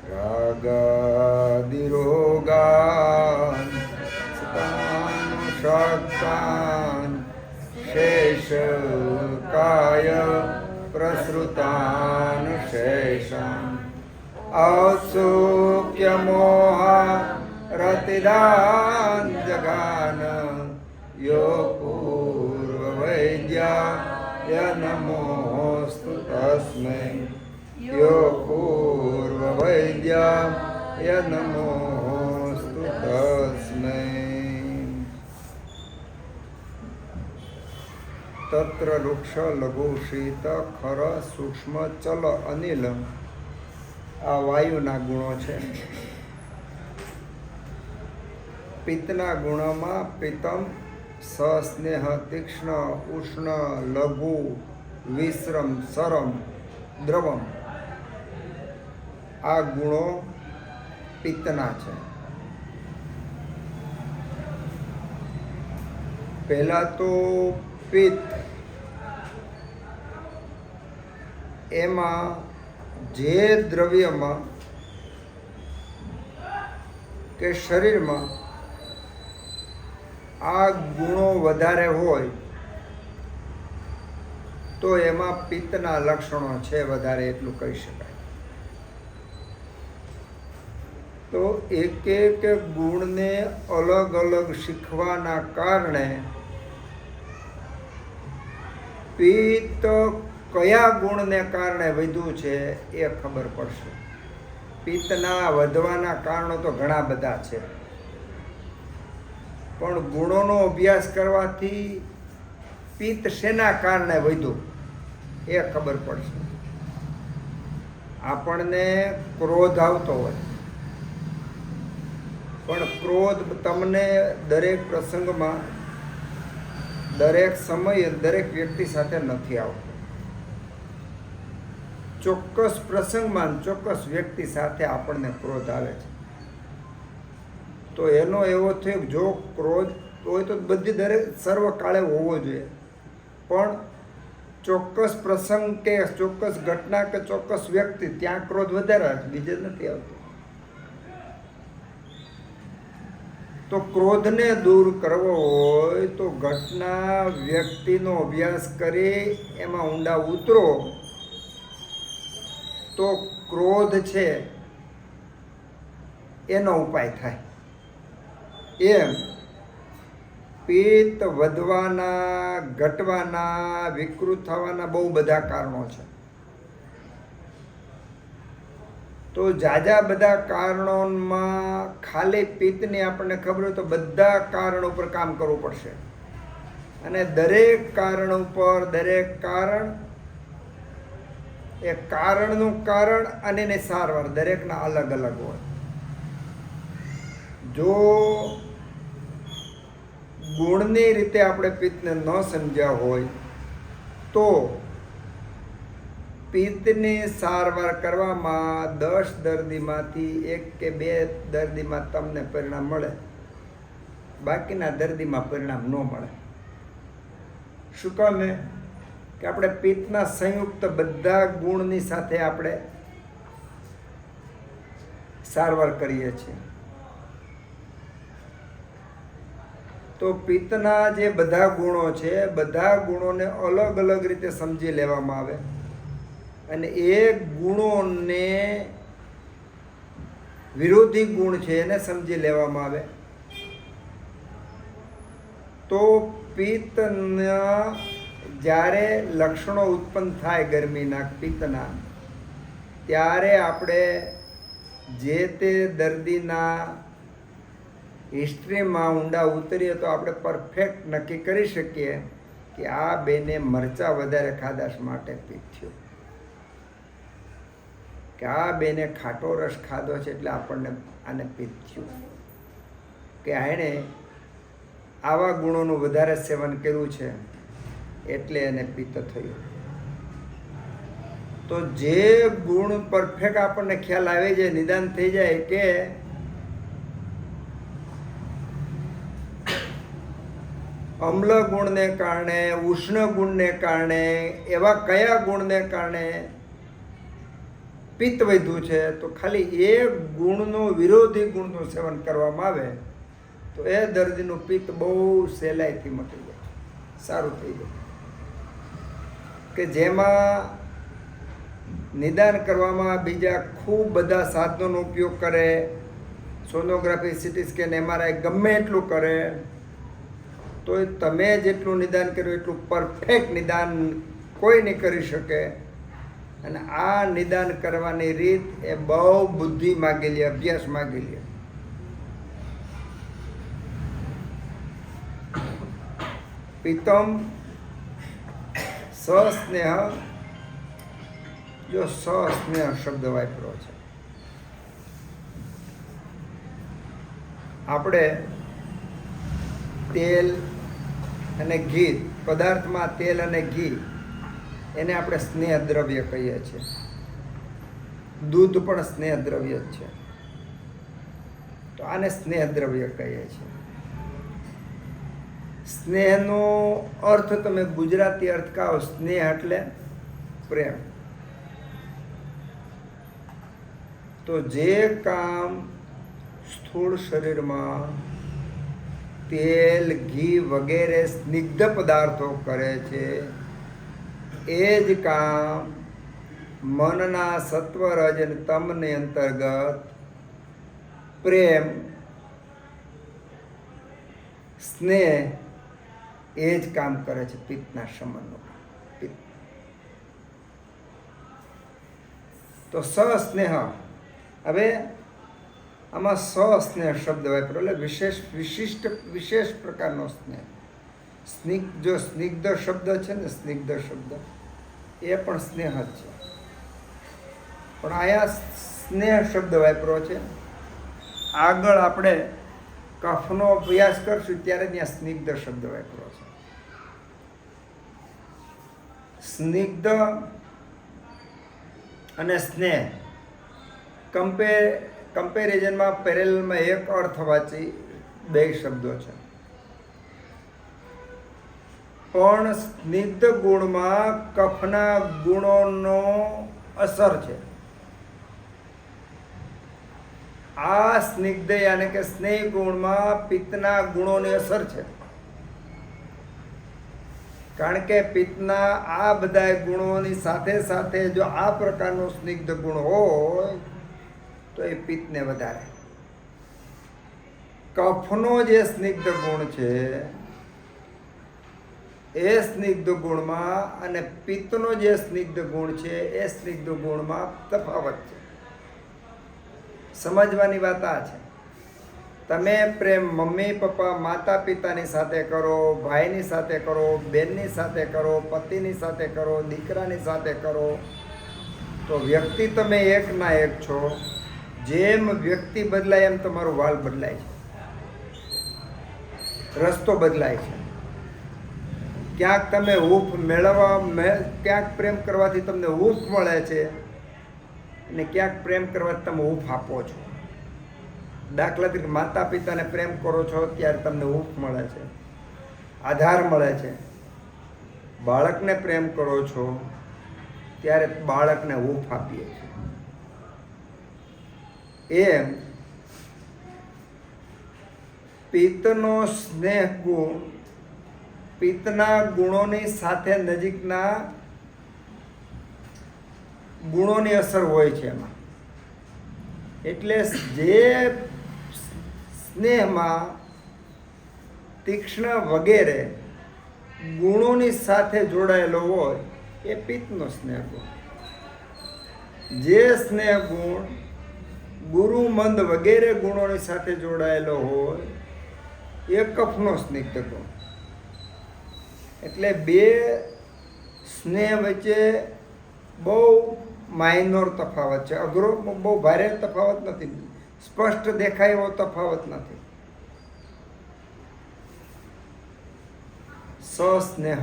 રાગાદિરોગાન સતાન શક્તાન શેષકાય પ્રસૃતાન શેષાન ઔત્સુક્યમોહા રતિદાન જગાન યો પૂર્વવૈદ્યાય નમોસ્તુ તસ્મૈ યો પૂર્વવૈદ્યાય નમોસ્તુ તસ્મૈ તત્ર વૃક્ષ લઘુ શીત ખર સૂક્ષ્મ ચલ અનિલ આ વાયુના ગુણો છે. પિત્તના ગુણોમાં પિત્તમ સસ્નેહ તીક્ષ્ણ ઉષ્ણ લઘુ વિશ્રમ સરમ દ્રવમ આ ગુણો પિત્તના છે. પહેલા તો પિત્ત એમાં જે દ્રવ્યમાં કે શરીરમાં આ ગુણો વધારે હોય તો એમાં પિત્તના લક્ષણો છે વધારે, એટલું કહી શકાય. તો એક એક ગુણને અલગ અલગ શીખવાના કારણે પિત્ત કયા ગુણને કારણે વધ્યું છે એ ખબર પડશે. પિત્તના વધવાના કારણો તો ઘણા બધા છે, પણ ગુણોનો અભ્યાસ કરવાથી પિત્ત શેના કારણે વધ્યું એ ખબર પડશે. આપણને ક્રોધ આવતો હોય, પણ ક્રોધ તમને દરેક પ્રસંગમાં દરેક સમયે દરેક વ્યક્તિ સાથે નથી આવતો. ચોક્કસ પ્રસંગમાં ચોક્કસ વ્યક્તિ સાથે આપણને ક્રોધ આવે છે. તો એનો એવો થયો જો ક્રોધ હોય તો બધી દરેક સર્વકાળે હોવો જોઈએ, પણ ચોક્કસ પ્રસંગ કે ચોક્કસ ઘટના કે ચોક્કસ વ્યક્તિ ત્યાં ક્રોધ વધારે છે, બીજે નથી આવતો. તો ક્રોધને દૂર કરવો હોય તો ઘટના વ્યક્તિનો અભ્યાસ કરી એમાં ઊંડા ઉતરો તો ક્રોધ છે એનો ઉપાય થાય. એમ પિત્ત વધવાના, ઘટવાના, વિકૃત થવાના બહુ બધા કારણો છે. તો જાજા બધા કારણોમાં ખાલી પિત્તની આપણને ખબર હોય તો બધા કારણ ઉપર કામ કરવું પડશે, અને દરેક કારણ ઉપર દરેક કારણ એ કારણનું કારણ અને એની સારવાર દરેકના અલગ અલગ હોય. જો ગુણની રીતે આપણે પિત્તને ન સમજ્યા હોય તો પિત્તની સારવાર કરવામાં 10 દર્દીમાંથી 1 કે 2 દર્દીમાં તમને પરિણામ મળે, બાકીના દર્દીમાં પરિણામ ન મળે. શું કામ? કે આપણે પિત્તના સંયુક્ત બધા ગુણની સાથે આપણે સારવાર કરીએ છીએ. તો પિત્તના જે બધા ગુણો છે બધા ગુણોને અલગ અલગ રીતે સમજી લેવામાં આવે, અને એ ગુણોને વિરોધી ગુણ છે એને સમજી લેવામાં આવે. તો પિત્તના જ્યારે લક્ષણો ઉત્પન્ન થાય ગરમીના પિત્તના, ત્યારે આપણે જે તે દર્દીના હિસ્ટ્રીમાં ઊંડા ઉતરીએ તો આપણે પરફેક્ટ નક્કી કરી શકીએ કે આ બેને મરચાં વધારે ખાધાશ માટે પિત્ત થયું, કે આ બેને ખાટો રસ ખાધો છે એટલે આપણને આને પિત્ત થયું, કે એણે આવા ગુણોનું વધારે સેવન કર્યું છે એટલે એને પિત્ત થયું. તો જે ગુણ પરફેક્ટ આપણને ખ્યાલ આવે છે, નિદાન થઈ જાય કે અમ્લ ગુણને કારણે, ઉષ્ણ ગુણને કારણે, એવા કયા ગુણને કારણે પિત્ત વધ્યું છે, તો ખાલી એક ગુણનો વિરોધી ગુણનું સેવન કરવામાં આવે તો એ દર્દીનું પિત્ત બહુ સહેલાઈથી મટી જાય, સારું થઈ જાય. કે જેમાં નિદાન કરવામાં બીજા ખૂબ બધા સાધનોનો ઉપયોગ કરે, સોનોગ્રાફી, સીટી સ્કેન, MRI ગમે એટલું કરે, તો તમે જેટલું નિદાન કર્યું એટલું પરફેક્ટ નિદાન કોઈ નહીં કરી શકે. અને આ નિદાન કરવાની રીત એ બહુ બુદ્ધિ માગેલી, અભ્યાસ માગેલી. પિત્તમ સસ્નેહ, જો સસ્નેહ શબ્દ વાપરો છે. આપણે તેલ અને ઘી, પદાર્થમાં તેલ અને ઘી, એને આપણે સ્નેહ દ્રવ્ય કહીએ છીએ. દૂધ પણ સ્નેહ દ્રવ્ય જ છે, તો આને સ્નેહ દ્રવ્ય કહીએ છીએ. સ્નેહનો અર્થ તમે ગુજરાતી અર્થ કહો, સ્નેહ એટલે પ્રેમ. તો જે કામ સ્થૂળ શરીરમાં તેલ, ઘી વગેરે સ્નિગ્ધ પદાર્થો કરે છે, એ જ કામ મનના સત્વ, રજ અને તમની અંતર્ગત પ્રેમ, સ્નેહ એ જ કામ કરે છે. પિત્તના શમનનું કામ. તો સસ્નેહ, હવે આમાં સસ્નેહ શબ્દ વાપરો એટલે વિશેષ પ્રકારનો સ્નેહ. જો સ્નિગ્ધ શબ્દ છે ને, સ્નિગ્ધ શબ્દ એ પણ સ્નેહ જ છે, પણ આયા સ્નેહ શબ્દ વાપરો છે. આગળ આપણે કફનો અભ્યાસ કરશું ત્યારે ત્યાં સ્નિગ્ધ શબ્દ વાપરો છે. સ્નિગ્ધ અને સ્નેહ કમ્પેરિઝનમાં, પેરેલલમાં એક અર્થવાચી બે શબ્દો છે, પણ સ્નિગ્ધ ગુણમાં કફના ગુણોનો અસર છે. આ સ્નિગ્ધ યાને કે સ્નેહ ગુણમાં પિત્તના ગુણોની અસર છે. કારણ કે પિત્તના આ બધા ગુણોની સાથે સાથે જો આ પ્રકારનો સ્નિગ્ધ ગુણ હોય તો એ પિત્તને વધારે. કફનો જે સ્નિગ્ધ ગુણ છે એ સ્નિગ્ધ ગુણમાં અને પિત્તનો જે સ્નિગ્ધ ગુણ છે એ સ્નિગ્ધ ગુણમાં તફાવત છે. સમજવાની વાત આ છે. તમે પ્રેમ મમ્મી પપ્પા માતા પિતાની સાથે કરો, ભાઈની સાથે કરો, બેનની સાથે કરો, પતિની સાથે કરો, દીકરાની સાથે કરો, તો વ્યક્તિ તમે એક ના એક છો. જેમ વ્યક્તિ બદલાય એમ તમારું વાલ બદલાય છે, રસ્તો બદલાય છે. ક્યાંક તમે હૂંફ ક્યાંક પ્રેમ કરવાથી તમને હૂંફ મળે છે અને ક્યાંક પ્રેમ કરવાથી તમે હૂંફ આપો છો. દાખલા તરીકે માતા પિતાને પ્રેમ કરો છો ત્યારે તમને હૂંફ મળે છે, આધાર મળે છે. બાળકને પ્રેમ કરો છો ત્યારે બાળકને હૂંફ આપીએ છીએ. એમ પિત્તનો સ્નેહ ગુણ પિત્તના ગુણોની સાથે નજીકના ગુણોની અસર હોય છે એમાં. એટલે જે સ્નેહમાં તીક્ષ્ણ વગેરે ગુણોની સાથે જોડાયેલો હોય એ પિત્તનો સ્નેહ ગુણ. જે સ્નેહ ગુણ ગુરુ મંદ વગેરે ગુણોની સાથે જોડાયેલો હોય એ કફનો સ્નિગ્ધ ગુણ. એટલે બે સ્નેહ વચ્ચે બહુ માઇનોર તફાવત છે. અઘરો બહુ ભારે તફાવત નથી, સ્પષ્ટ દેખાય એવો તફાવત નથી. સસ્નેહ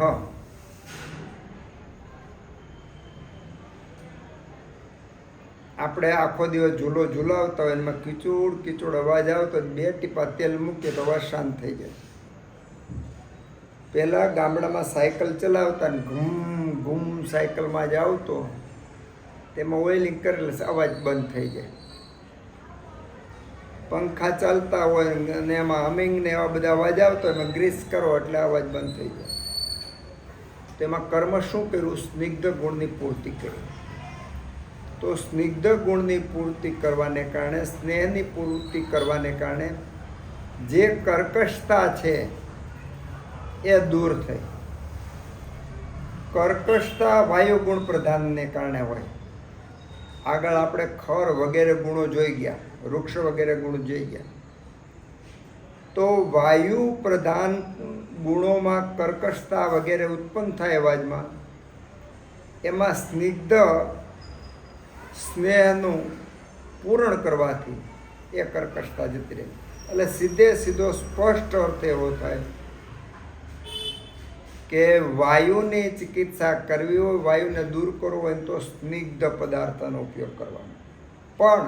આપણે આખો દિવસ ઝૂલો ઝૂલાવતા હોય એમાં કીચડ અવાજ આવતો, બે ટીપા તેલ મૂકીએ તો અવાજ શાંત થઈ જાય. પહેલાં ગામડામાં સાયકલ ચલાવતા ને ઘૂમ ઘૂમ સાયકલમાં જ આવતો તેમાં ઓઇલિંગ કરેલ અવાજ બંધ થઈ જાય. પંખા ચાલતા હોય અને એમાં હમિંગ ને એવા બધા અવાજ આવતો હોય, એમાં ગ્રીસ કરો એટલે અવાજ બંધ થઈ જાય. તેમાં કર્મ શું કર્યું? સ્નિગ્ધ ગુણની પૂર્તિ કરી. તો સ્નિગ્ધ ગુણની પૂર્તિ કરવાને કારણે, સ્નેહની પૂર્તિ કરવાને કારણે જે કર્કશતા છે એ દૂર થઈ. કર્કશતા વાયુ ગુણ પ્રધાનને કારણે હોય. આગળ આપણે ખર વગેરે ગુણો જોઈ ગયા, વૃક્ષ વગેરે ગુણો જોઈ ગયા. તો વાયુ પ્રધાન ગુણોમાં કર્કશતા વગેરે ઉત્પન્ન થાય અવાજમાં, એમાં સ્નિગ્ધ સ્નેહનું પૂરણ કરવાથી એ કર્કશતા જતી રહે. એટલે સીધો સ્પષ્ટ અર્થ એવો થાય કે વાયુની ચિકિત્સા કરવી હોય, વાયુને દૂર કરવો હોય તો સ્નિગ્ધ પદાર્થનો ઉપયોગ કરવાનો. પણ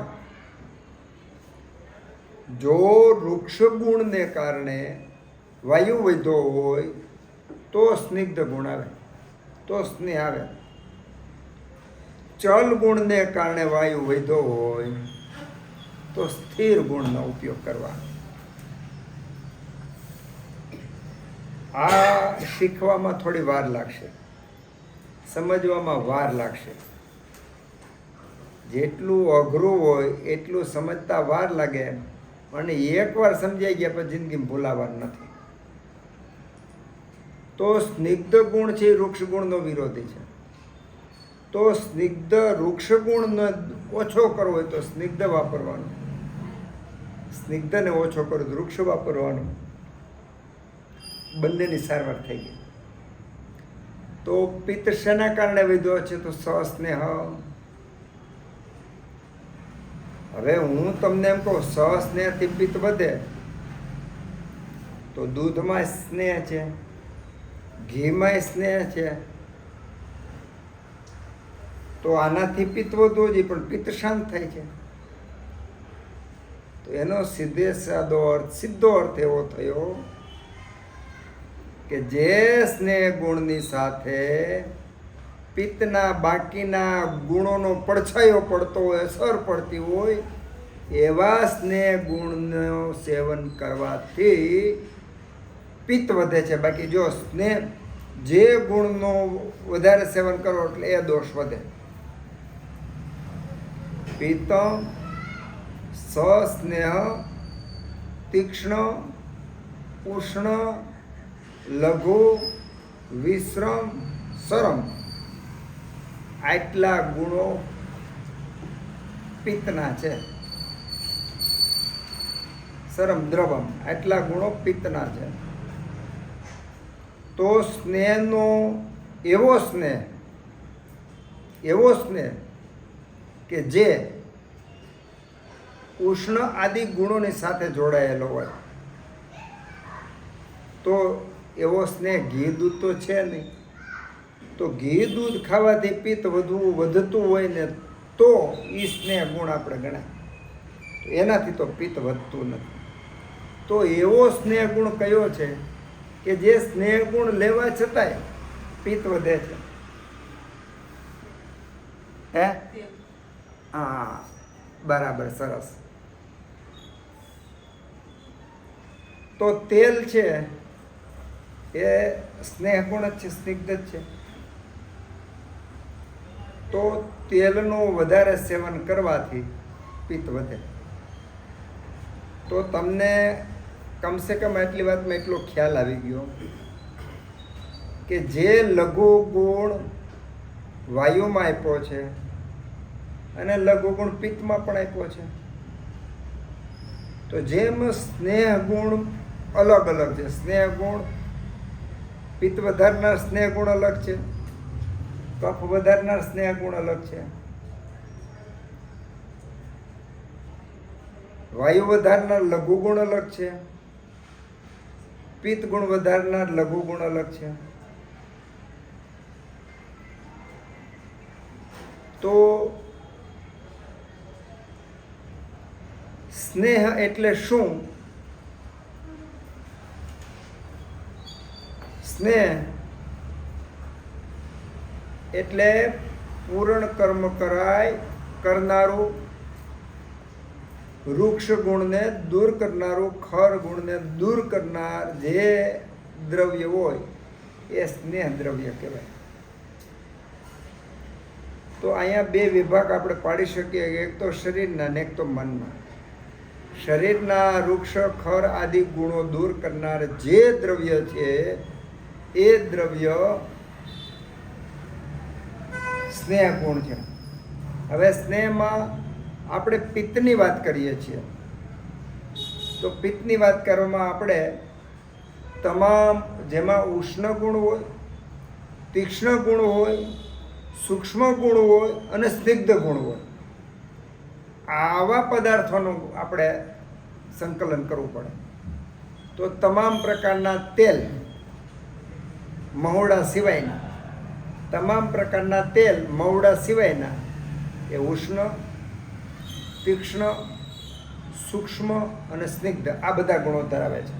જો વૃક્ષ ગુણને કારણે વાયુ વધ્યો હોય તો સ્નિગ્ધ ગુણ આવે, તો સ્નેહ આવે. ચલ ગુણને કારણે વાયુ વધ્યો હોય તો સ્થિર ગુણનો ઉપયોગ કરવાનો. આ શીખવામાં થોડી વાર લાગશે, સમજવામાં વાર લાગશે. જેટલું અઘરું હોય એટલું સમજતા વાર લાગે, અને એકવાર સમજાઈ ગયા પછી જિંદગીમાં ભૂલાવાનું નથી. તો સ્નિગ્ધ ગુણ છે એ વૃક્ષ ગુણનો વિરોધી છે. તો સ્નિગ્ધ વૃક્ષ ગુણનો ઓછો કરવો હોય તો સ્નિગ્ધ વાપરવાનું, સ્નિગ્ધને ઓછો કરો તો વૃક્ષ વાપરવાનું. બંનેની સારવાર થઈ ગઈ. તો પિત્ત શેના કારણે વધ્યો છે? તો સસ્નેહ. હવે હું તમને એમ કહું સસ્નેહથી પિત્ત વધે, તો દૂધમાં સ્નેહ છે, ઘીમાં સ્નેહ છે, તો આનાથી પિત્ત વધવું જોઈએ, પણ પિત્ત શાંત થાય છે. તો એનો સીધો અર્થ એવો થયો કે જે સ્નેહ ગુણની સાથે પિત્તના બાકીના ગુણોનો પડછાયો પડતો હોય, અસર પડતી હોય, એવા સ્નેહ ગુણનું સેવન કરવાથી પિત્ત વધે છે. બાકી જો સ્નેહ જે ગુણનો વધારે સેવન કરો એટલે એ દોષ વધે. પિત્ત સસ્નેહ, તીક્ષ્ણ, ઉષ્ણ, લઘુ, વિશ્રમ, સરમ, આટલા ગુણો પિત્તના છે. સરમ, દ્રવમ, આટલા ગુણો પિત્તના છે. તો સ્નેહનો એવો સ્નેહ કે જે ઉષ્ણ આદિ ગુણોની સાથે જોડાયેલો હોય, તો એવો સ્નેહ ઘી દૂધ તો છે નહીં. તો ઘી દૂધ ખાવાથી પિત્ત વધતું હોય ને તો એ સ્નેહ ગુણ આપણે ગણાય. તો એનાથી તો પિત્ત વધતું નથી. તો એવો સ્નેહ ગુણ કયો છે કે જે સ્નેહ ગુણ લેવા છતાંય પિત્ત વધે છે? હે? હા, બરાબર, સરસ. તો તેલ છે એ સ્નેહ ગુણ જ છે, સ્નિગ્ધ જ છે. તો તેલનું વધારે સેવન કરવાથી પિત્ત વધે. તો તમને કમસે કમ આટલી વાતમાં એટલો ખ્યાલ આવી ગયો કે જે લઘુ ગુણ વાયુમાં આપ્યો છે અને લઘુ ગુણ પિત્તમાં પણ આપ્યો છે. તો જેમ સ્નેહ ગુણ અલગ અલગ છે, સ્નેહ ગુણ પિત્ત વધારનાર સ્નેહ ગુણ અલગ છે, કફ વધારનાર સ્નેહ ગુણ અલગ છે, વાયુ વધારનાર લઘુ ગુણ અલગ છે, પિત્ત ગુણ વધારનાર લઘુ ગુણ અલગ છે. તો સ્નેહ એટલે શું? સ્નેહ એટલે પૂર્ણ કર્મ કરનારું, વૃક્ષ ગુણને દૂર કરનારું, ખર ગુણને દૂર કરનાર જે દ્રવ્ય હોય એ સ્નેહ દ્રવ્ય કહેવાય. તો અહીંયા બે વિભાગ આપણે પાડી શકીએ, એક તો શરીરના ને એક તો મનના. શરીરના વૃક્ષ ખર આદિ ગુણો દૂર કરનાર જે દ્રવ્ય છે એ દ્રવ્ય સ્નેહ ગુણ છે. હવે સ્નેહમાં આપણે પિત્તની વાત કરીએ છીએ, તો પિત્તની વાત કરવામાં આપણે તમામ જેમાં ઉષ્ણ ગુણ હોય, તીક્ષ્ણ ગુણ હોય, સૂક્ષ્મ ગુણ હોય અને સ્નિગ્ધ ગુણ હોય, આવા પદાર્થોનું આપણે સંકલન કરવું પડે. તો તમામ પ્રકારના તેલ, મહુડા સિવાયના તમામ પ્રકારના તેલ મહુડા સિવાયના એ ઉષ્ણ, તીક્ષ્ણ, સૂક્ષ્મ અને સ્નિગ્ધ આ બધા ગુણો ધરાવે છે.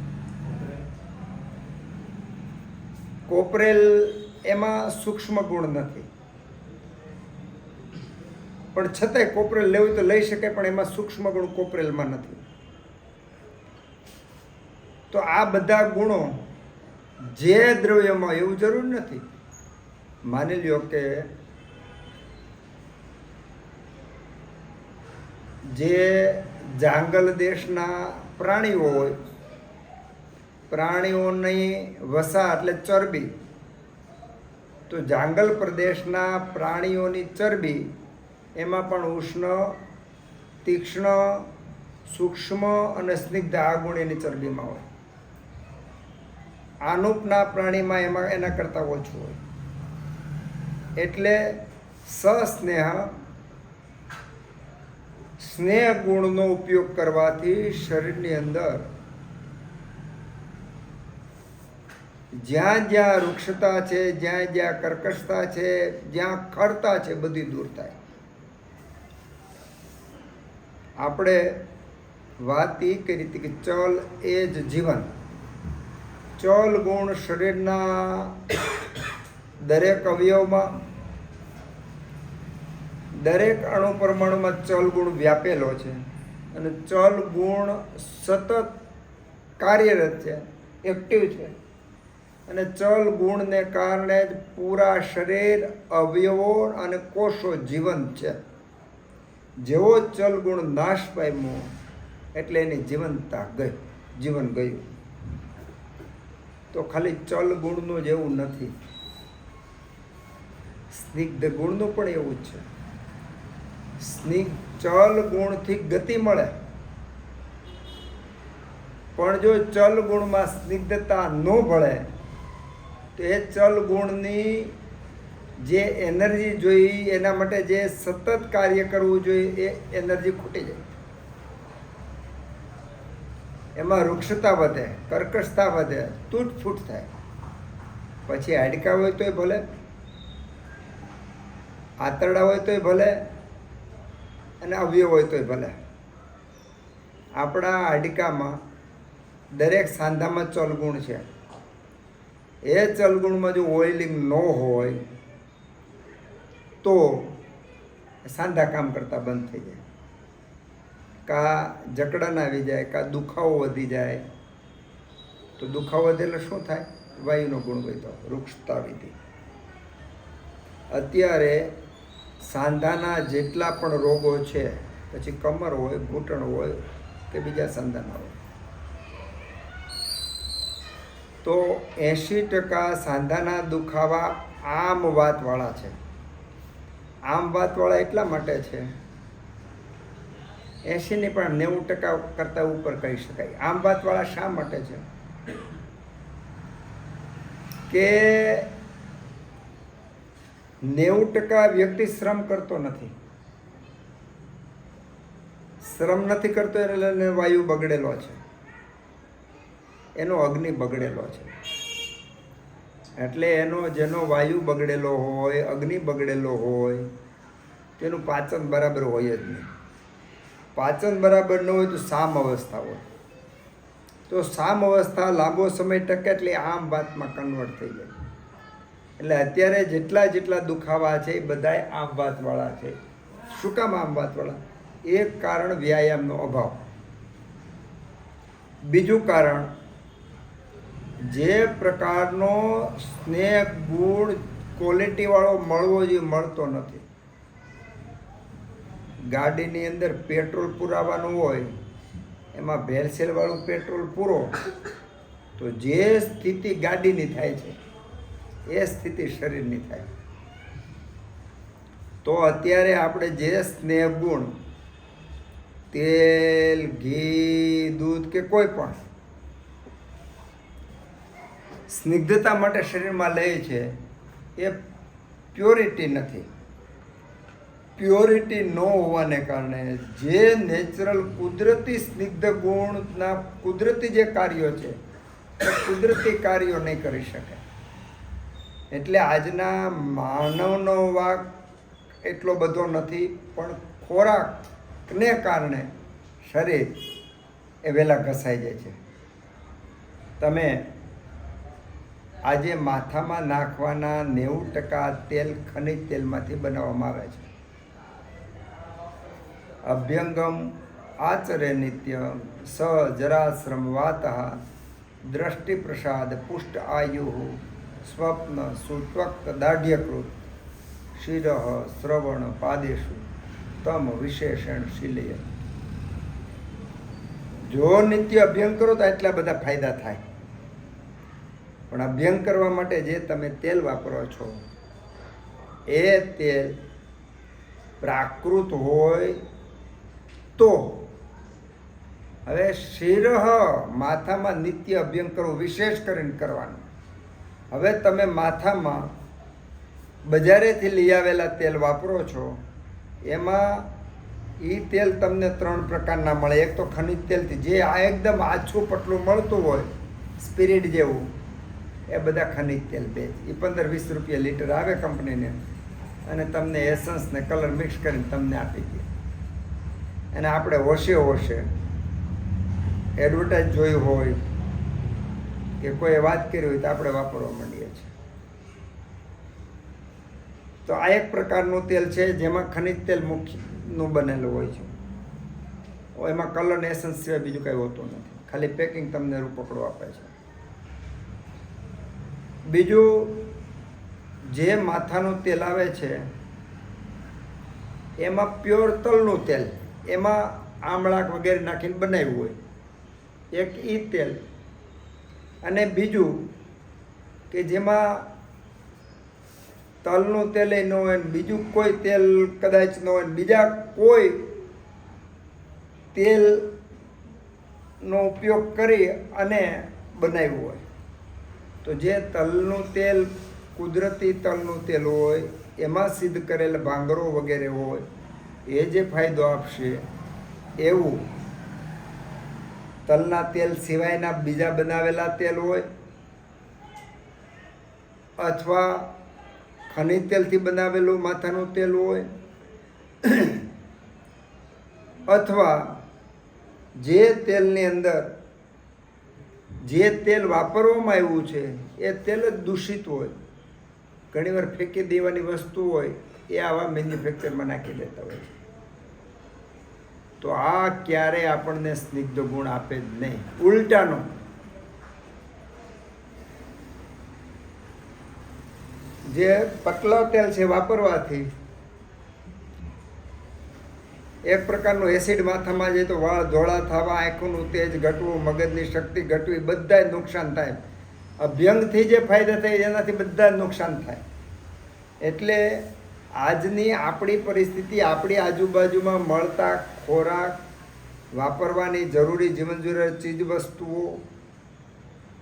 કોપરેલ એમાં સૂક્ષ્મ ગુણ નથી, પણ છતાંય કોપરેલ લેવું તો લઈ શકે, પણ એમાં સૂક્ષ્મ ગુણ કોપરેલમાં નથી. તો આ બધા ગુણો જે દ્રવ્યમાં એવું જરૂર નથી. માની લ્યો કે જે જાંગલ દેશના પ્રાણીઓ હોય, પ્રાણીઓની વસા એટલે ચરબી, તો જાંગલ પ્રદેશના પ્રાણીઓની ચરબી એમાં પણ ઉષ્ણ, તીક્ષ્ણ, સૂક્ષ્મ અને સ્નિગ્ધ આ ગુણ એની ચરબીમાં હોય. આનુપના પ્રાણીમાં એમાં એના કરતાં ઓછું હોય. એટલે સસ્નેહ સ્નેહ ગુણનો ઉપયોગ કરવાથી શરીરની અંદર જ્યાં જ્યાં વૃક્ષતા છે, જ્યાં જ્યાં કર્કશતા છે, જ્યાં ખરતા છે, બધી દૂર થાય. આપણે વાત એ કરી હતી કે ચલ એ જ જીવન. ચલ ગુણ શરીરના દરેક અવયવમાં, દરેક અણુ પરમાણુમાં ચલ ગુણ વ્યાપેલો છે અને ચલ ગુણ સતત કાર્યરત છે, એક્ટિવ છે. અને ચલ ગુણને કારણે જ પૂરા શરીર, અવયવો અને કોષો જીવંત છે. જેવો ચલ ગુણ નાશ પામ્યો એટલે એની જીવંતતા ગઈ, જીવન ગયું. તો ખાલી ચલ ગુણનું જ એવું નથી, સ્નિગ્ધ ગુણનું પણ એવું જ છે. ચલ ગુણથી ગતિ મળે, પણ જો ચલ ગુણમાં સ્નિગ્ધતા ન ભળે તો એ ચલ ગુણની જે એનર્જી જોઈ, એના માટે જે સતત કાર્ય કરવું જોઈએ એ એનર્જી ખૂટી જાય. એમાં વૃક્ષતા વધે, કર્કશતા વધે, તૂટફૂટ થાય. પછી હાડકા હોય તોય ભલે, આંતરડા હોય તોય ભલે, અને અવયવ હોય તોય ભલે. આપણા હાડકામાં દરેક સાંધામાં ચલગુણ છે. એ ચલગુણમાં જો ઓઇલિંગ ન હોય તો સાંધા કામ કરતા બંધ થઈ જાય, કા જકડન આવી જાય, કા દુખાવો વધી જાય. તો દુખાવો વધે એટલે શું થાય? વાયુનો ગુણ વધ્યો, વૃક્ષતા વધી. અત્યારે સાંધાના જેટલા પણ રોગો છે, પછી કમર હોય, ઘૂંટણ હોય કે બીજા સાંધાના હોય, તો 80% સાંધાના દુખાવા આમ વાતવાળા છે. આમ વાતવાળા એટલા માટે છે, 80 પણ 90% કરતાં ઉપર કહી શકાય. આમ વાતવાળા શા માટે છે કે 90% વ્યક્તિ શ્રમ કરતો નથી. શ્રમ નથી કરતો એટલે વાયુ બગડેલો છે, એનો અગ્નિ બગડેલો છે. એટલે જેનો વાયુ બગડેલો હોય, અગ્નિ બગડેલો હોય, તેનું પાચન બરાબર હોય જ નહીં. પાચન બરાબર ન હોય તો સામ અવસ્થા હોય. તો સામ અવસ્થા લાંબો સમય ટકે એટલે આમ વાતમાં કન્વર્ટ થઈ જાય. એટલે અત્યારે જેટલા દુખાવા છે એ બધાય આમ વાતવાળા છે. શું કામ આમ વાતવાળા? એક કારણ વ્યાયામનો અભાવ. બીજું કારણ, જે પ્રકારનો સ્નેહ ગુણ ક્વોલિટીવાળો મળવો જોઈએ મળતો નથી. ગાડીની અંદર પેટ્રોલ પુરાવાનું હોય, એમાં ભેળસેળવાળું પેટ્રોલ પૂરો તો જે સ્થિતિ ગાડીની થાય છે એ સ્થિતિ શરીરની થાય. તો અત્યારે આપણે જે સ્નેહ ગુણ તેલ, ઘી, દૂધ કે કોઈ પણ સ્નિગ્ધતા માટે શરીરમાં લે છે એ પ્યોરિટી નથી. પ્યોરિટી ન હોવાને કારણે જે નેચરલ કુદરતી સ્નિગ્ધ ગુણના કુદરતી જે કાર્યો છે એ કુદરતી કાર્યો નહીં કરી શકે. એટલે આજના માનવનો વાક એટલો બધો નથી, પણ ખોરાકને કારણે શરીર એ વહેલા ઘસાઈ જાય છે. તમે આજે માથામાં નાખવાના 90% તેલ ખનિજ તેલમાંથી બનાવવામાં આવે છે. અભ્યંગમ આચરે નિત્ય સ જરાશ્રમ વાતઃ દ્રષ્ટિ પ્રસાદ પુષ્ટ આયુ સ્વપ્ન સુત્વક્ત દાઢ્યકૃત શિર શ્રવણ પાદેશુ તમ વિશેષણ શીલય. જો નિત્ય અભ્યંગ કરો તો એટલા બધા ફાયદા થાય. પણ અભ્યંગ કરવા માટે જે તમે તેલ વાપરો છો એ તેલ પ્રાકૃત હોય તો. હવે શિર માથામાં નિત્ય અભ્યંગ કરવું, વિશેષ કરીને કરવાનું. હવે તમે માથામાં બજારેથી લઈ આવેલા તેલ વાપરો છો, એમાં એ તેલ તમને 3 પ્રકારના મળે. એક તો ખનિજ તેલથી, જે આ એકદમ આછું પટલું મળતું હોય સ્પિરિટ જેવું, એ બધા ખનિજ તેલ બે. એ 15-20 રૂપિયા લીટર આવે કંપનીને, અને તમને એસન્સ ને કલર મિક્સ કરીને તમને આપી દે. અને આપણે હોશે એડવર્ટાઇઝ જોઈ હોય કે કોઈ વાત કરી હોય તો આપણે વાપરવા માંડીએ છીએ. તો આ એક પ્રકારનું તેલ છે જેમાં ખનિજ તેલ મુખ્યનું બનેલું હોય છે. એમાં કલર ને એસન્સ સિવાય બીજું કંઈ હોતું નથી, ખાલી પેકિંગ તમને રૂપકડો આપે છે. બીજું, જે માથાનું તેલ આવે છે એમાં પ્યોર તલનું તેલ, એમાં આમળા વગેરે નાખીને બનાવ્યું હોય, એક ઈ તેલ. અને બીજું કે જેમાં તલનું તેલ ન હોય, બીજું કોઈ તેલ કદાચ ન હોય, બીજા કોઈ તેલનો ઉપયોગ કરી અને બનાવ્યું હોય, તો જે તલનું તેલ કુદરતી તલનું તેલ હોય, એમાં સિદ્ધ કરેલ ભાંગરો વગેરે હોય, એ જે ફાયદો આપશે એવું તલના તેલ સિવાયના બીજા બનાવેલા તેલ હોય, અથવા ખનિજ તેલથી બનાવેલું માથાનું તેલ હોય, અથવા જે તેલની અંદર જે તેલ વાપરવામાં આવ્યું છે એ તેલ જ દૂષિત હોય. ઘણીવાર ફેંકી દેવાની વસ્તુ હોય એ આવા મેન્યુફેક્ચરમાં નાખી દેતા હોય છે. તો આ ક્યારેય આપણને સ્નિગ્ધ ગુણ આપે જ નહીં. ઉલટાનો જે પતલા તેલ છે વાપરવાથી એક પ્રકારનું એસિડ માથામાં જાય તો વાળ ધોળા થવા, આંખોનું તેજ ઘટવું, મગજની શક્તિ ઘટવી, બધા જ નુકસાન થાય. અભ્યંગથી જે ફાયદા થાય એનાથી બધા જ નુકસાન થાય. એટલે આજની આપણી પરિસ્થિતિ, આપણી આજુબાજુમાં મળતા ખોરાક, વાપરવાની જરૂરી જીવન જરૂરિયાત ચીજ વસ્તુઓ,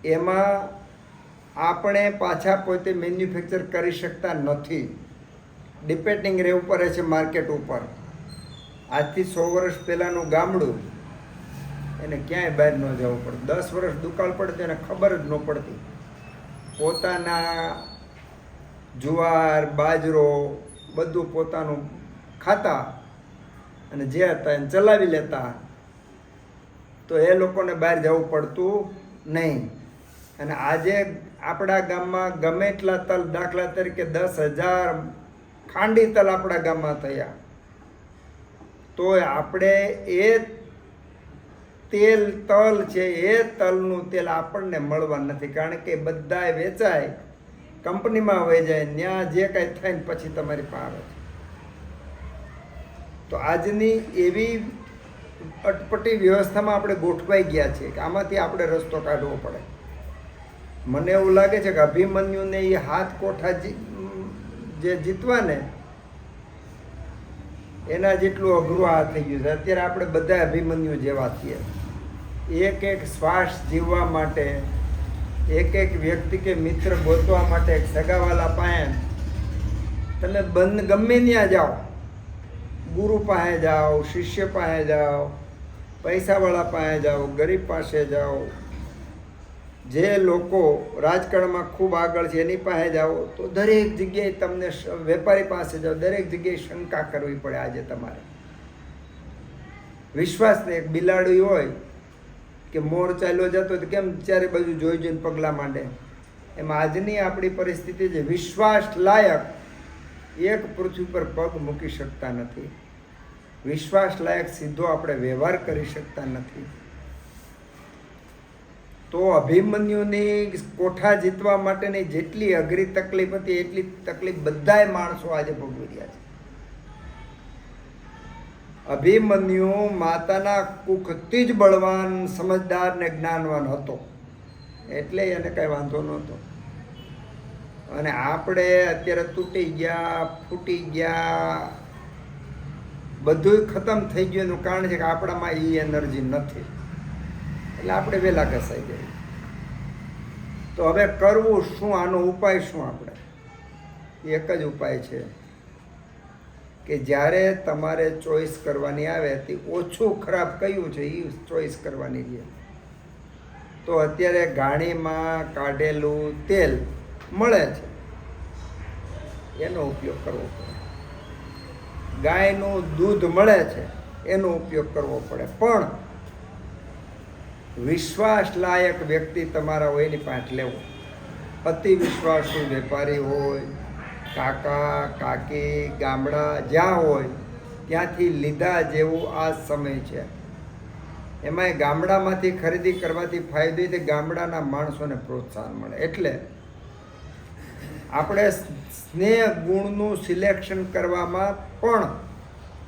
એમાં આપણે પાછા પોતે મેન્યુફેક્ચર કરી શકતા નથી. ડિપેન્ડિંગ રહેવું પડે છે માર્કેટ ઉપર. આજથી 100 વર્ષ પહેલાંનું ગામડું, એને ક્યાંય બહાર ન જવું પડે. 10 વર્ષ દુકાળ પડે તો એને ખબર જ ન પડતી. પોતાના જુવાર, બાજરો બધું પોતાનું ખાતા અને જે હતા એને ચલાવી લેતા. તો એ લોકોને બહાર જવું પડતું નહીં. અને આજે આપણા ગામમાં ગમે એટલા તલ, દાખલા તરીકે 10,000 ખાંડી તલ આપણા ગામમાં થયા, તોય આપણે એ તલ છે એ તલનું તેલ આપણને મળવા નથી, કારણ કે બધાય વેચાય, કંપનીમાં વહી જાય, ત્યાં જે કાંઈ થાય ને પછી તમારી પાસે આવે છે. તો આજની એવી અટપટી વ્યવસ્થામાં આપણે ગોઠવાઈ ગયા છીએ કે આમાંથી આપણે રસ્તો કાઢવો પડે. મને એવું લાગે છે કે અભિમન્યુને એ હાથ કોઠા જે જીતવા ને એના જેટલું અઘરું આ થઈ ગયું છે. અત્યારે આપણે બધા અભિમન્યુ જેવા છીએ. એક એક શ્વાસ જીવવા માટે, એક એક વ્યક્તિ કે મિત્ર ગોતવા માટે, એક સગાવાલા પાસે તમે ગમે ત્યાં જાઓ, ગુરુ પાસે જાઓ, શિષ્ય પાસે જાઓ, પૈસાવાળા પાસે જાઓ, ગરીબ પાસે જાઓ, જે લોકો રાજકારણમાં ખૂબ આગળ છે એની પાસે જાઓ, તો દરેક જગ્યાએ તમને, વેપારી પાસે જાઓ, દરેક જગ્યાએ શંકા કરવી પડે. આજે તમારે વિશ્વાસને, એક બિલાડી હોય કે મોર ચાલ્યો જતો તો કેમ ચારે બાજુ જોઈ જોઈને પગલાં માંડે, એમાં આજની આપણી પરિસ્થિતિ છે. વિશ્વાસ લાયક એક પૃથ્વી પર પગ મૂકી શકતા નથી. વિશ્વાસ લાયક સીધો આપણે વ્યવહાર કરી શકતા નથી. તો અભિમન્યુની કોઠા જીતવા માટેની જેટલી અઘરી તકલીફ હતી એટલી તકલીફ બધાય માણસો આજે ભોગવી રહ્યા છે. અભિમન્યુ માતાના કુખથી જ બળવાન, સમજદાર ને જ્ઞાનવાન હતો, એટલે એને કઈ વાંધો નહોતો. અને આપણે અત્યારે તૂટી ગયા, ફૂટી ગયા, બધું ખતમ થઈ ગયું એનું કારણ છે કે આપણામાં એ એનર્જી નથી, એટલે આપણે વહેલા ઘસાઈ જાય. તો હવે કરવું શું? આનો ઉપાય શું? આપણે એક જ ઉપાય છે કે જ્યારે તમારે ચોઈસ કરવાની આવે તે ઓછું ખરાબ કયું છે એ ચોઈસ કરવાની છે. તો અત્યારે ગાણીમાં કાઢેલું તેલ મળે છે, એનો ઉપયોગ કરવો પડે. ગાયનું દૂધ મળે છે, એનો ઉપયોગ કરવો પડે. પણ વિશ્વાસ લાયક વ્યક્તિ તમારા હોય એની પાસે લેવો. અતિ વિશ્વાસુ વેપારી હોય, કાકા કાકી, ગામડા જ્યાં હોય ત્યાંથી લીધા જેવું આ સમય છે. એમાંય ગામડામાંથી ખરીદી કરવાથી ફાયદો છે, ગામડાના માણસોને પ્રોત્સાહન મળે. એટલે આપણે સ્નેહ ગુણનું સિલેક્શન કરવામાં પણ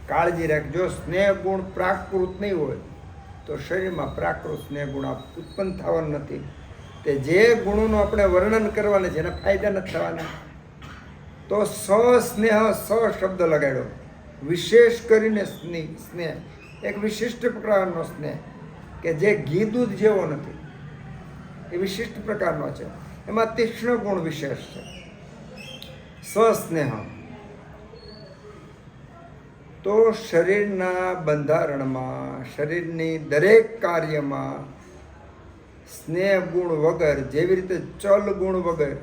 કાળજી રાખજો. સ્નેહ ગુણ પ્રાકૃત નહીં હોય તો શરીરમાં પ્રાકૃત સ્નેહ ગુણ ઉત્પન્ન થવાનું નથી. તે જે ગુણોનું આપણે વર્ણન કરવાના છે એના ફાયદા નથી થવાના. તો સ્નેહ, સ શબ્દ લગાડ્યો. વિશેષ કરીને સ્નેહ એક વિશિષ્ટ પ્રકારનો સ્નેહ કે જે ઘી દૂધ જેવો નથી, એ વિશિષ્ટ પ્રકારનો છે. એમાં તીક્ષ્ણ ગુણ વિશેષ છે. સસ્નેહ તો શરીરના બંધારણમાં, શરીરની દરેક કાર્યમાં સ્નેહ ગુણ વગર, જેવી રીતે ચલ ગુણ વગર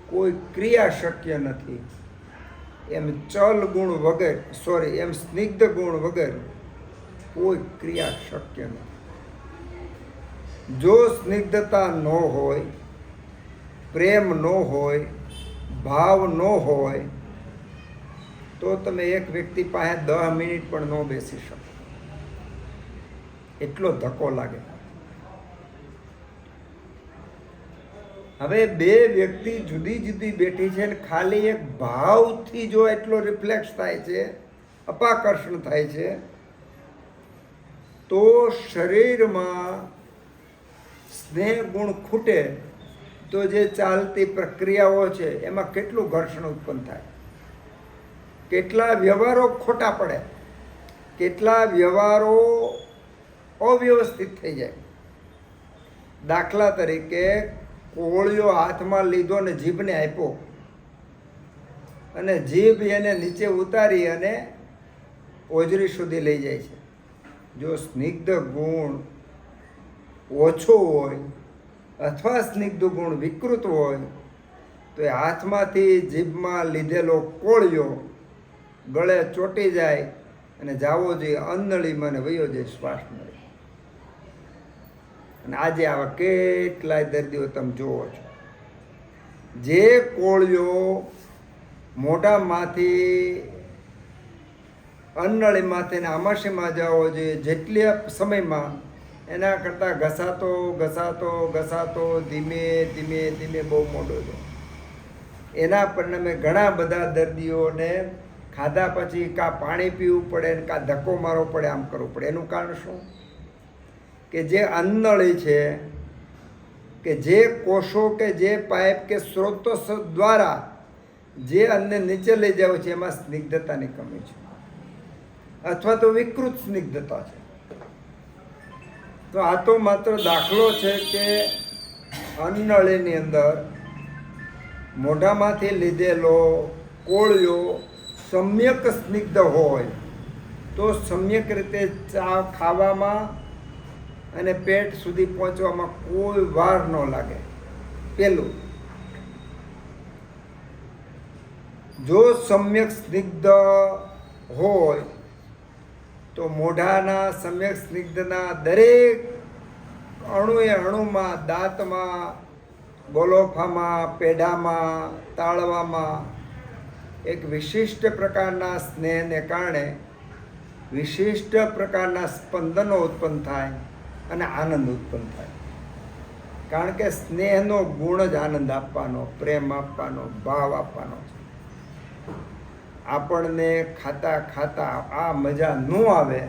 કોઈ ક્રિયા શક્ય નથી, એમ ચલ ગુણ વગર, એમ સ્નિગ્ધ ગુણ વગર કોઈ ક્રિયા શક્ય નથી. જો સ્નિગ્ધતા ન હોય, પ્રેમ ન હોય, ભાવ ન હોય, તો તમે એક વ્યક્તિ પાસે 10 મિનિટ પણ ન બેસી શકો. એટલો ધક્કો લાગે. હવે બે વ્યક્તિ જુદી જુદી બેઠી છે ને ખાલી એક ભાવથી જો એટલો રિફ્લેક્સ થાય છે, અપાકર્ષણ થાય છે, તો શરીરમાં સ્નેહ ગુણ ખૂટે તો જે ચાલતી પ્રક્રિયાઓ છે એમાં કેટલું ઘર્ષણ ઉત્પન્ન થાય, કેટલા વ્યવહારો ખોટા પડે, કેટલા વ્યવહારો અવ્યવસ્થિત થઈ જાય. દાખલા તરીકે કોળિયો હાથમાં લીધો ને જીભને આપ્યો અને જીભ એને નીચે ઉતારી અને ઓજરી સુધી લઈ જાય છે. જો સ્નિગ્ધ ગુણ ઓછો હોય અથવા સ્નિગ્ધ ગુણ વિકૃત હોય તો એ હાથમાંથી જીભમાં લીધેલો કોળિયો ગળે ચોંટી જાય અને જાવો જોઈએ અંધળીમાં ને વયો જાય શ્વાસ મળે. અને આજે આવા કેટલાય દર્દીઓ તમે જુઓ છો. જે કોળિયો મોઢામાંથી અન્નળીમાંથી ને આમાશયમાં જવો જોઈએ જેટલા સમયમાં એના કરતાં ઘસાતો ઘસાતો ઘસાતો ધીમે ધીમે ધીમે બહુ મોડો છે. એના પરિણામે ઘણા બધા દર્દીઓને ખાધા પછી કાં પાણી પીવું પડે ને કાં ધક્કો મારવો પડે, આમ કરવું પડે. એનું કારણ શું? કે જે અન્નળી છે, કે જે કોષો કે જે પાઇપ કે સ્ત્રોતો દ્વારા જે અન્નને નીચે લઈ જાય છે એમાં સ્નિગ્ધતાની કમી છે, અથવા તો વિકૃત સ્નિગ્ધતા છે. તો આ તો માત્ર દાખલો છે કે અન્નળીની અંદર મોઢામાંથી લીધેલો કોળિયો સમ્યક સ્નિગ્ધ હોય તો સમ્યક રીતે ચા ખાવામાં અને પેટ સુધી પહોંચવામાં કોઈ વાર ન લાગે. પહેલું, જો સમ્યક સ્નિગ્ધ હોય તો મોઢાના સમ્યક સ્નિગ્ધના દરેક અણુએ અણુમાં, દાંતમાં, ગોલોફામાં, પેઢામાં, તાળવામાં એક વિશિષ્ટ પ્રકારના સ્નેહને કારણે વિશિષ્ટ પ્રકારના સ્પંદનો ઉત્પન્ન થાય અને આનંદ ઉત્પન્ન થાય. કારણ કે સ્નેહનો ગુણ જ આનંદ આપવાનો, પ્રેમ આપવાનો, ભાવ આપવાનો છે. આપણને ખાતા ખાતા આ મજા ન આવે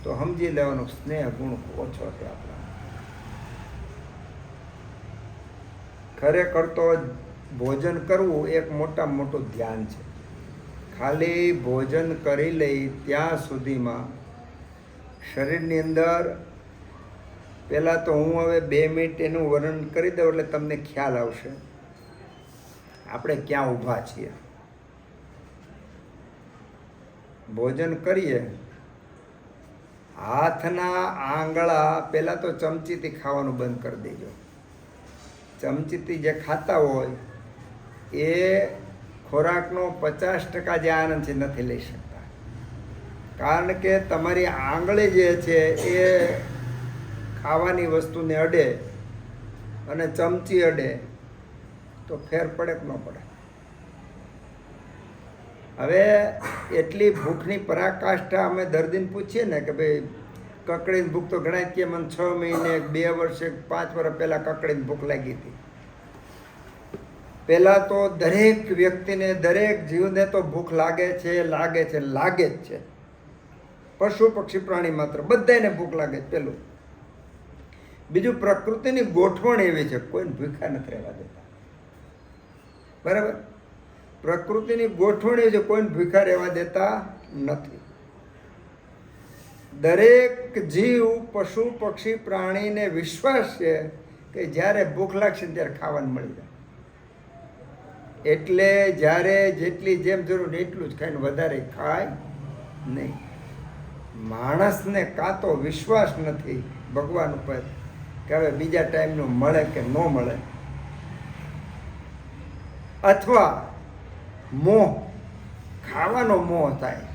તો સમજી લેવાનું સ્નેહ ગુણ ઓછો છે આપણા. ખરેખર તો ભોજન કરવું એક મોટામાં મોટું ધ્યાન છે. ખાલી ભોજન કરી લઈ ત્યાં સુધીમાં શરીરની અંદર પહેલાં તો હું હવે 2 મિનિટ એનું વર્ણન કરી દઉં એટલે તમને ખ્યાલ આવશે આપણે ક્યાં ઊભા છીએ. ભોજન કરીએ, હાથના આંગળા પહેલાં તો ચમચીથી ખાવાનું બંધ કરી દેજો. ચમચીથી જે ખાતા હોય એ ખોરાકનો 50% જે આનંદ છે નથી લઈ શકતા. કારણ કે તમારી આંગળી જે છે એ ખાવાની વસ્તુને અડે અને ચમચી અડે તો ફેર પડે કે ન પડે? હવે એટલી ભૂખની પરાકાષ્ઠા અમે દર્દીને પૂછીએ ને કે ભાઈ કકડીની ભૂખ તો ઘણા કે મને 6 મહિને 2 વર્ષે 5 વર્ષ પહેલાં કકડીની ભૂખ લાગી હતી. પહેલાં તો દરેક વ્યક્તિને, દરેક જીવને તો ભૂખ લાગે જ છે. પશુ પક્ષી પ્રાણી માત્ર બધાને ભૂખ લાગે છે. પહેલું. બીજું, પ્રકૃતિની ગોઠવણ એવી છે કોઈને ભૂખ્યા નથી રહેવા દેતા. બરાબર? પ્રકૃતિની ગોઠવણ એવી છે કોઈને ભૂખ્યા રહેવા દેતા નથી. દરેક જીવ, પશુ પક્ષી પ્રાણીને વિશ્વાસ છે કે જ્યારે ભૂખ લાગશે ત્યારે ખાવાનું મળી જાય. એટલે જ્યારે જેટલી જેમ જરૂર એટલું જ ખાઈને વધારે ખાય નહીં. માણસને કાં તો વિશ્વાસ નથી ભગવાન ઉપર કે હવે બીજા ટાઈમનું મળે કે ન મળે, અથવા મોહ, ખાવાનો મોહ થાય.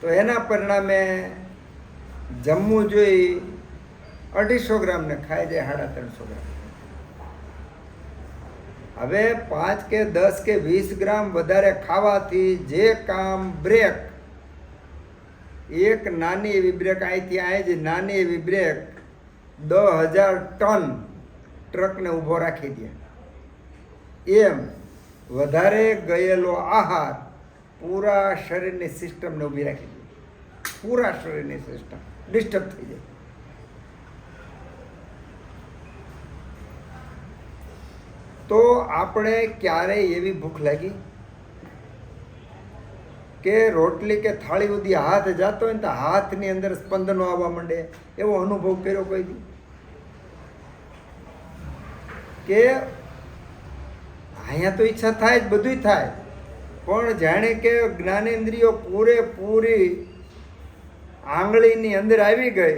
તો એના પરિણામે જમવું જોઈએ 250 ગ્રામ ને ખાઈ જાય 350 ગ્રામ. હવે 5 કે 10 કે 20 ગ્રામ વધારે ખાવાથી જે કામ બ્રેક, એક નાની એવી બ્રેક અહીંથી અહીં જ નાની એવી બ્રેક 10,000 ટન ટ્રકને ઊભો રાખી દે, એમ વધારે ગયેલો આહાર પૂરા શરીરની સિસ્ટમને ઊભી રાખી દે. પૂરા શરીરની સિસ્ટમ ડિસ્ટર્બ થઈ જાય. તો આપણે ક્યારેય એવી ભૂખ લાગી કે રોટલી કે થાળી સુધી હાથ જતો હોય ને તો હાથની અંદર સ્પંદનો આવવા માંડે, એવો અનુભવ કર્યો કોઈ દી? કે અહીંયા તો ઈચ્છા થાય જ, બધું થાય, પણ જાણે કે જ્ઞાનેન્દ્રિયો પૂરેપૂરી આંગળીની અંદર આવી ગઈ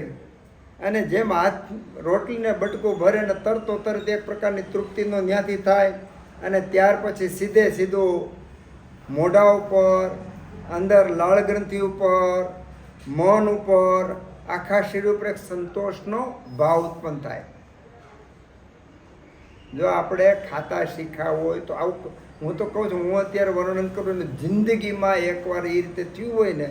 અને જેમ હાથ રોટલીને બટકું ભરે ને તરત એક પ્રકારની તૃપ્તિનો ત્યાંથી થાય અને ત્યાર પછી સીધું મોઢા ઉપર, અંદર લાળ ગ્રંથિ ઉપર, મન ઉપર, આખા શરીર ઉપર એક સંતોષનો ભાવ ઉત્પન્ન થાય. જો આપણે ખાતા શીખ્યા હોય તો આવું, હું તો કહું છું, હું અત્યારે વર્ણન કરું ને, જિંદગીમાં એકવાર એ રીતે થયું હોય ને,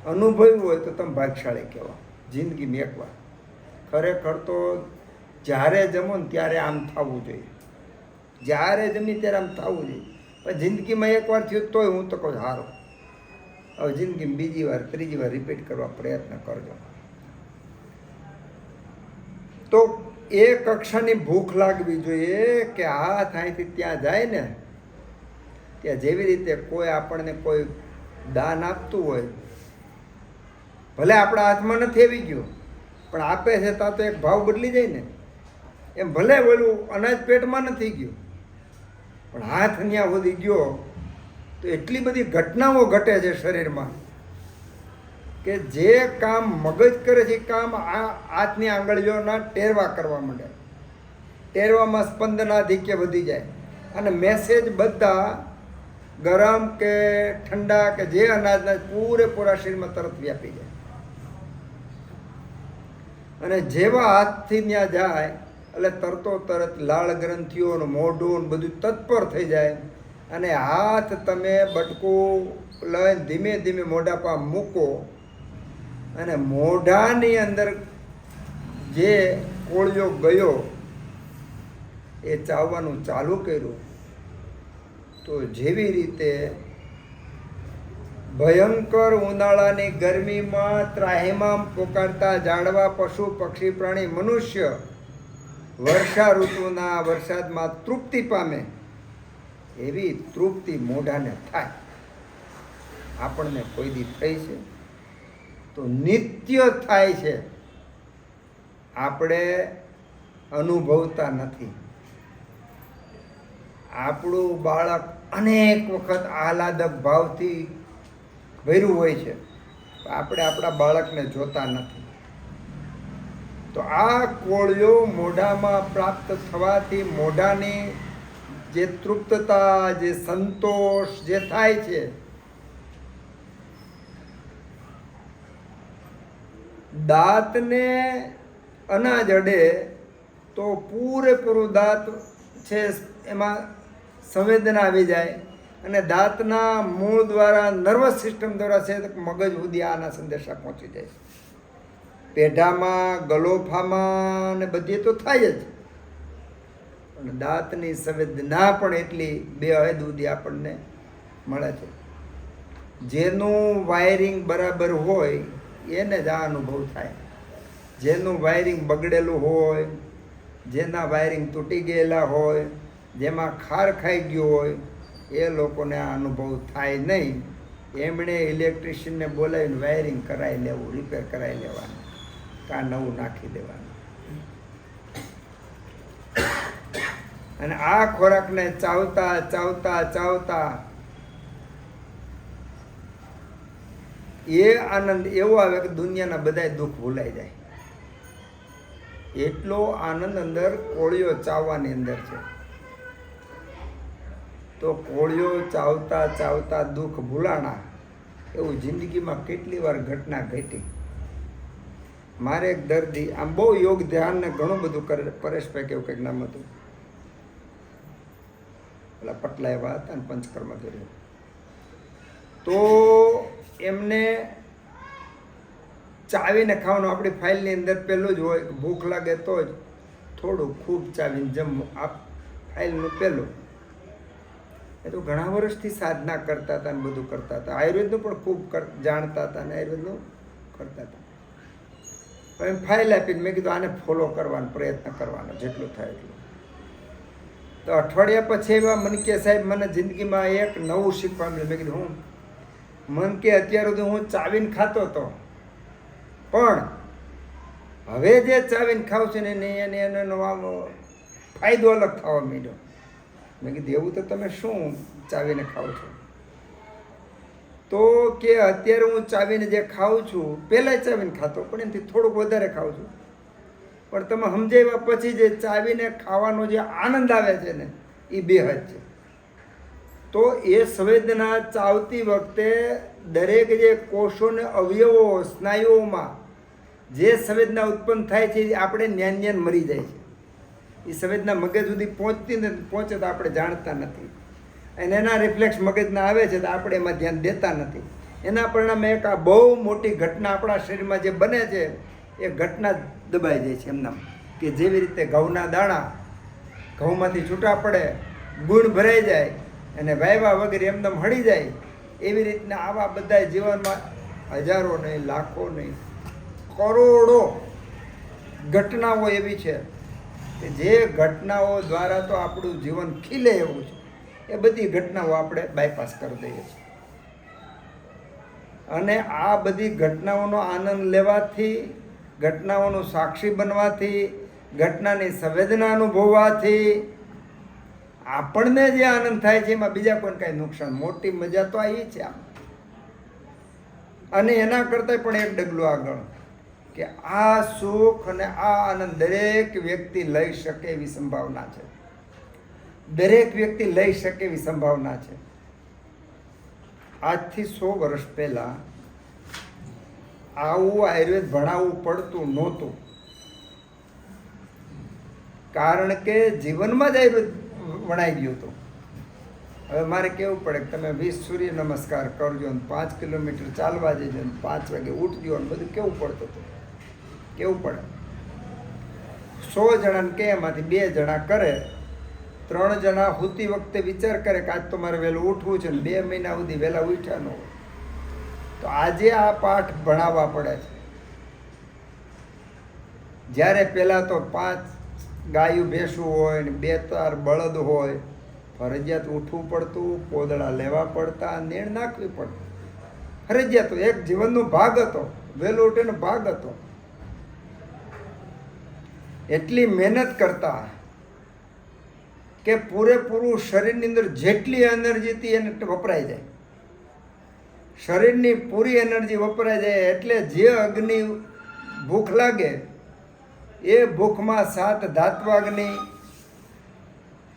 અનુભવ્યું હોય તો તમે ભાગશાળી કહેવા. જિંદગીમાં એકવાર ખરેખર તો જ્યારે જમો ને ત્યારે આમ થવું જોઈએ, જ્યારે જમી ત્યારે આમ થવું જોઈએ. પણ જિંદગીમાં એકવાર થયું તોય હું તો કહું સારું. હવે જિંદગીમાં બીજી વાર ત્રીજી વાર રિપીટ કરવા પ્રયત્ન કરજો. તો એ કક્ષાની ભૂખ લાગવી જોઈએ કે હાથ અહીંથી ત્યાં જાય ને, ત્યાં જેવી રીતે કોઈ આપણને કોઈ દાન આપતું હોય, ભલે આપણા હાથમાં નથી આવી ગયું પણ આપે છે તો એક ભાવ બદલી જાય ને. એમ ભલે ઓલું અનાજ પેટમાં નથી ગયું પણ હાથ ત્યાં સુધી ગયો તો એટલી બધી ઘટનાઓ ઘટે છે શરીરમાં કે જે કામ મગજ કરે છે એ કામ આ હાથની આંગળીઓના ટેરવા કરવા માંડે. ટેરવામાં સ્પંદનાધિક્ય વધી જાય અને મેસેજ બધા ગરમ કે ઠંડા કે જે અનાજના પૂરેપૂરા શરીરમાં તરત વ્યાપી જાય. અને જેવા હાથથી ત્યાં જાય એટલે તરતો તરત લાળ ગ્રંથિઓ, મોઢું બધું તત્પર થઈ જાય. અને હાથ તમે બટકું લઈને ધીમે ધીમે મોઢા પર મૂકો અને મોઢાની અંદર જે કોળિયો ગયો એ ચાવવાનું ચાલુ કર્યું તો જેવી રીતે ભયંકર ઉનાળાની ગરમીમાં ત્રાહિમામ પોકારતા ઝાડવા, પશુ, પક્ષી, પ્રાણી, મનુષ્ય વર્ષા ઋતુના વરસાદમાં તૃપ્તિ પામે એવી તૃપ્તિ મોઢાને થાય. આપણને કોઈ દી થઈ છે તો નિત્ય થાય છે, આપણે અનુભવતા નથી. આપણું બાળક અનેક વખત આહલાદક ભાવથી ભર્યું હોય છે, આપણે આપણા બાળકને જોતા નથી. તો આ કોળિયો મોઢામાં પ્રાપ્ત થવાથી મોઢાની જે તૃપ્તતા, જે સંતોષ જે થાય છે, દાંતને અનાજ અડે તો પૂરેપૂરું દાંત છે એમાં સંવેદના આવી જાય અને દાંતના મૂળ દ્વારા, નર્વસ સિસ્ટમ દ્વારા છે મગજ સુધી આના સંદેશા પહોંચી જાય છે. પેઢામાં, ગલોફામાં ને બધી તો થાય જ, પણ દાંતની સંવેદના પણ એટલી બે હદ સુધી આપણને મળે છે. જેનું વાયરિંગ બરાબર હોય એને જ આ અનુભવ થાય. જેનું વાયરિંગ બગડેલું હોય, જેના વાયરિંગ તૂટી ગયેલા હોય, જેમાં ખાર ખાઈ ગયું હોય એ લોકોને આ અનુભવ થાય નહીં. એમણે ઇલેક્ટ્રિશિયનને બોલાવીને વાયરિંગ કરાવી લેવું, રિપેર કરાવી લેવાનું, કાં નવું નાખી દેવાનું. અને આ ખોરાકને ચાવતા ચાવતા ચાવતા એ આનંદ એવો આવે કે દુનિયાના બધા દુઃખ ભૂલાઈ જાય. એટલો આનંદ અંદર કોળિયો ચાવવાની અંદર છે. તો કોળિયો ચાવતા ચાવતા દુઃખ ભૂલાણા એવું જિંદગીમાં કેટલી વાર ઘટના ઘટી. મારે એક દર્દી, આમ બહુ યોગ ધ્યાન ને ઘણું બધું કરે, પરેશભાઈ કેવું કંઈક નામ હતું, પેલા પટલા એવા હતા ને પંચકર્મ કર્યું. તો એમને ચાવીને ખાવાનું આપણી ફાઇલની અંદર પહેલું જ હોય, ભૂખ લાગે તો જ થોડું ખૂબ ચાવીને જમવું, આ ફાઇલનું પહેલું. એ તો ઘણા વર્ષથી સાધના કરતા હતા ને બધું કરતા હતા. આયુર્વેદનું પણ ખૂબ જાણતા હતા ને આયુર્વેદનું કરતા હતા. પણ ફાઇલ આપીને મેં કીધું આને ફોલો કરવાનો પ્રયત્ન કરવાનો જેટલું થાય એટલું. તો અઠવાડિયા પછી એવા મને કે સાહેબ મને જિંદગીમાં એક નવું શીખવા મળ્યું. મેં કીધું હું મન કે અત્યાર સુધી હું ચાવીને ખાતો હતો પણ હવે જે ચાવીને ખાઉં છું ને એને એનો ફાયદો અલગ થવા માંડ્યો. મેં કીધું એવું તો તમે શું ચાવીને ખાઓ છો? તો કે અત્યારે હું ચાવીને જે ખાઉં છું, પહેલાં ચાવીને ખાતો પણ એનાથી થોડુંક વધારે ખાઉં છું, પણ તમે સમજાવ્યા પછી જે ચાવીને ખાવાનો જે આનંદ આવે છે ને એ બેહદ છે. તો એ સંવેદના ચાવતી વખતે દરેક જે કોષોને અવયવો સ્નાયુઓમાં જે સંવેદના ઉત્પન્ન થાય છે એ આપણે ન્યાન ન્યાન મરી જાય છે. એ સંવેદના મગજ સુધી પહોંચતી નથી, પહોંચે તો આપણે જાણતા નથી, અને એના રિફ્લેક્સ મગજના આવે છે તો આપણે એમાં ધ્યાન દેતા નથી. એના પરિણામે એક આ બહુ મોટી ઘટના આપણા શરીરમાં જે બને છે એ ઘટના દબાઈ જાય છે એમના, કે જેવી રીતે ઘઉંના દાણા ઘઉંમાંથી છૂટા પડે, ગુણ ભરાઈ જાય અને વાયવા વગેરે એમનેમ હળી જાય, એવી રીતના આવા બધા જીવનમાં હજારો નહીં, લાખો નહીં, કરોડો ઘટનાઓ એવી છે કે જે ઘટનાઓ દ્વારા તો આપણું જીવન ખીલે એવું છે. એ બધી ઘટનાઓ આપણે બાયપાસ કરી દઈએ છીએ. અને આ બધી ઘટનાઓનો આનંદ લેવાથી, ઘટનાઓનું સાક્ષી બનવાથી, ઘટનાની સંવેદના અનુભવવાથી આપણને જે આનંદ થાય છે એમાં બીજા કોઈને કાંઈ નુકસાન, મોટી મજા તો આ છે આમ. અને એના કરતાં પણ એક ડગલું આગળ, કે આ સુખ અને આ આનંદ દરેક વ્યક્તિ લઈ શકે એવી સંભાવના છે. દરેક વ્યક્તિ લઈ શકે એવી સંભાવના છે. આજથી 100 વર્ષ પહેલાં આવું આયુર્વેદ ભણાવવું પડતું નહોતું, કારણ કે જીવનમાં જ આયુર્વેદ વણાઈ ગયું હતું. હવે મારે કહેવું પડે કે તમે 20 સૂર્ય નમસ્કાર કરજો ને 5 કિલોમીટર ચાલવા જજો ને 5 વાગે ઉઠજો ને બધું કેવું પડતું હતું, કેવું પડે. 100 જણાને કે એમાંથી 2 જણા કરે, 3 જણા સૂતી વખતે વિચાર કરે કે આજ તો મારે વહેલું ઉઠવું છે ને 2 મહિના સુધી વહેલા ઉઠ્યા ન હોય. તો આજે આ પાઠ ભણાવવા પડે છે. જ્યારે પહેલાં તો 5 ગાયું ભેંસું હોય ને 2-4 બળદ હોય, ફરજિયાત ઉઠવું પડતું, પોદળા લેવા પડતા, નીણ નાખવી પડતી, ફરજિયાત. એક જીવનનો ભાગ હતો, વહેલો ઉઠીનો ભાગ હતો. એટલી મહેનત કરતા કે પૂરેપૂરું શરીરની અંદર જેટલી એનર્જી હતી એને વપરાઈ જાય, શરીરની પૂરી એનર્જી વપરાઈ જાય. એટલે જે અગ્નિ ભૂખ લાગે એ ભૂખમાં 7 ધાત્વાગ્નિ,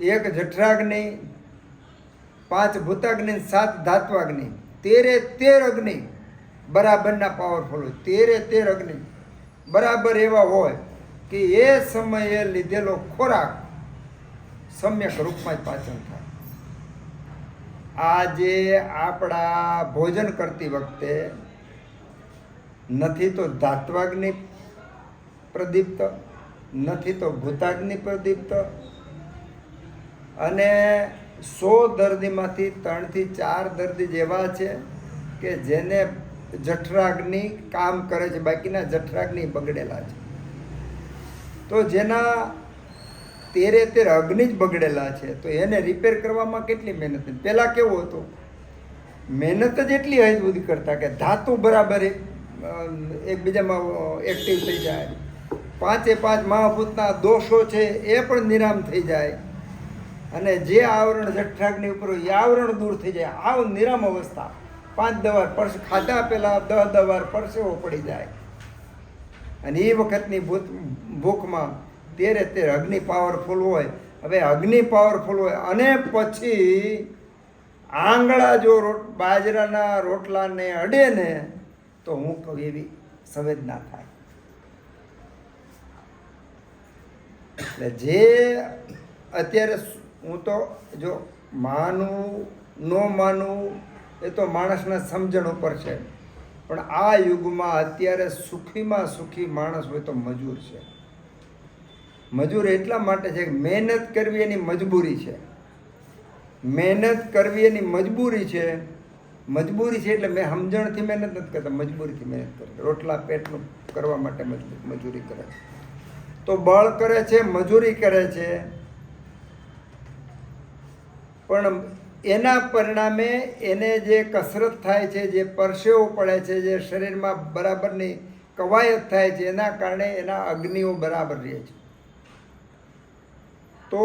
1 જઠરાગ્નિ, 5 ભૂતાગ્નિ, 7 ધાત્વાગ્નિ, 13 અગ્નિ બરાબરના પાવરફુલ હોય. 13 અગ્નિ બરાબર એવા હોય કે એ સમયે લીધેલો ખોરાક સમ્યક રૂપમાં જ પાચન થાય. આજે આપણા ભોજન કરતી વખતે નથી તો ધાત્વાગ્નિ પ્રદીપ્ત, નથી તો ભૂતાગ્નિ પ્રદીપ્ત, અને 100 દર્દીમાંથી 3 થી 4 દર્દી જેવા છે કે જેને જઠરાગ્નિ કામ કરે છે, બાકીના જઠરાગ્નિ બગડેલા છે. તો જેના 13 અગ્નિ જ બગડેલા છે, તો એને રિપેર કરવામાં કેટલી મહેનત. પહેલાં કેવું હતું, મહેનત જ એટલી હજ સુધી કરતા કે ધાતુ બરાબર એકબીજામાં એક્ટિવ થઈ જાય, 5 મહાભૂતના દોષો છે એ પણ નિરામ થઈ જાય, અને જે આવરણ જઠરાગ્નિ ઉપર એ આવરણ દૂર થઈ જાય. આવ નિરામ અવસ્થા. 5-10 વાર પરસ ખાધા પહેલાં 10 વાર પરસેવો પડી જાય. અને એ વખતની ભૂખમાં 13 અગ્નિ પાવરફુલ હોય. હવે અગ્નિ પાવરફુલ હોય અને પછી આંગળા જો બાજરાના રોટલાને અડે ને તો હું કહું એવી સંવેદના થાય. એટલે જે અત્યારે હું તો જો માનવું ન માનવું એ તો માણસના સમજણ ઉપર છે, પણ આ યુગમાં અત્યારે સુખીમાં સુખી માણસ હોય તો મજૂર છે. મજૂર એટલા માટે છે કે મહેનત કરવી એની મજબૂરી છે. મહેનત કરવી એની મજબૂરી છે. મજબૂરી છે એટલે મેં સમજણથી મહેનત નથી કરતા, મજબૂરીથી મહેનત કરે. રોટલા પેટનું કરવા માટે મજૂરી કરે છે, તો બળ કરે છે, મજૂરી કરે છે, પણ એના પરિણામે એને જે કસરત થાય છે, જે પરસેવો પડે છે, જે શરીરમાં બરાબરની કવાયત થાય છે, એના કારણે એના અગ્નિઓ બરાબર રહે છે. તો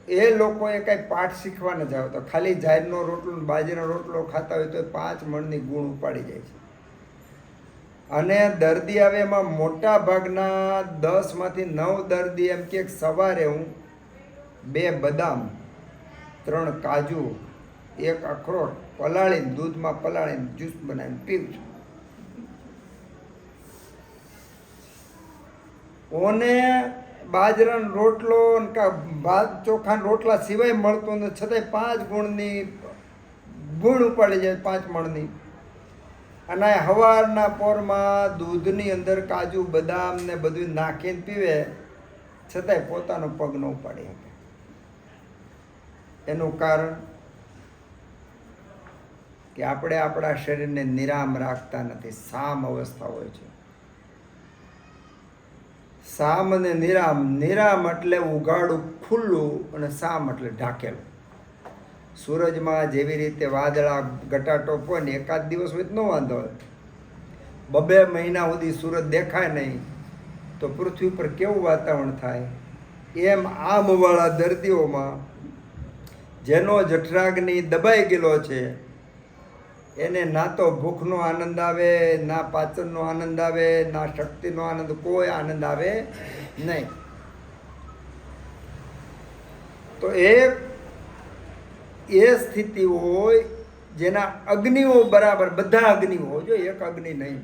એ લોકોએ કાંઈ પાઠ શીખવા નથી આવતા. ખાલી જાહેરનો રોટલો બાજરીનો રોટલો ખાતા હોય તો 5 મણની ગુણ ઉપાડી જાય છે. અને દર્દી આવે એમાં મોટા ભાગના 10 માંથી 9 દર્દી એમ કે સવારે હું 2 બદામ, 3 કાજુ એક અખરોટ પલાળીને દૂધમાં પલાળીને જ્યુસ બનાવીને પીવું છું. ઓને બાજરાનો રોટલો ભાત ચોખાના રોટલા સિવાય મળતો ને છતાંય 5 ગુણ ઉપાડી જાય 5 મણની. અને સવારના પોરમાં દૂધની અંદર કાજુ બદામ ને બધું નાખીને પીવે છતાંય પોતાનો પગ ન ઉપાડી શકે. એનું કારણ કે આપણે આપણા શરીરને નિરામ રાખતા નથી. સામ અવસ્થા હોય છે. સામ અને નિરામ. નિરામ એટલે ઉઘાડું ખુલ્લું અને સામ એટલે ઢાંકેલું. સૂરજમાં જેવી રીતે વાદળા ઘટાટોપ હોય ને એકાદ દિવસ હોય તો ન વાંધો હોય. 2 મહિના સુધી સૂરજ દેખાય નહીં તો પૃથ્વી પર કેવું વાતાવરણ થાય. એમ આમવાળા દર્દીઓમાં જેનો જઠરાગ્નિ દબાઈ ગયેલો છે એને ના તો ભૂખનો આનંદ આવે, ના પાચનનો આનંદ આવે, ના શક્તિનો આનંદ, કોઈ આનંદ આવે નહીં. તો એ સ્થિતિ હોય જેના અગ્નિઓ બરાબર, બધા અગ્નિઓ જો એક અગ્નિ નહીં.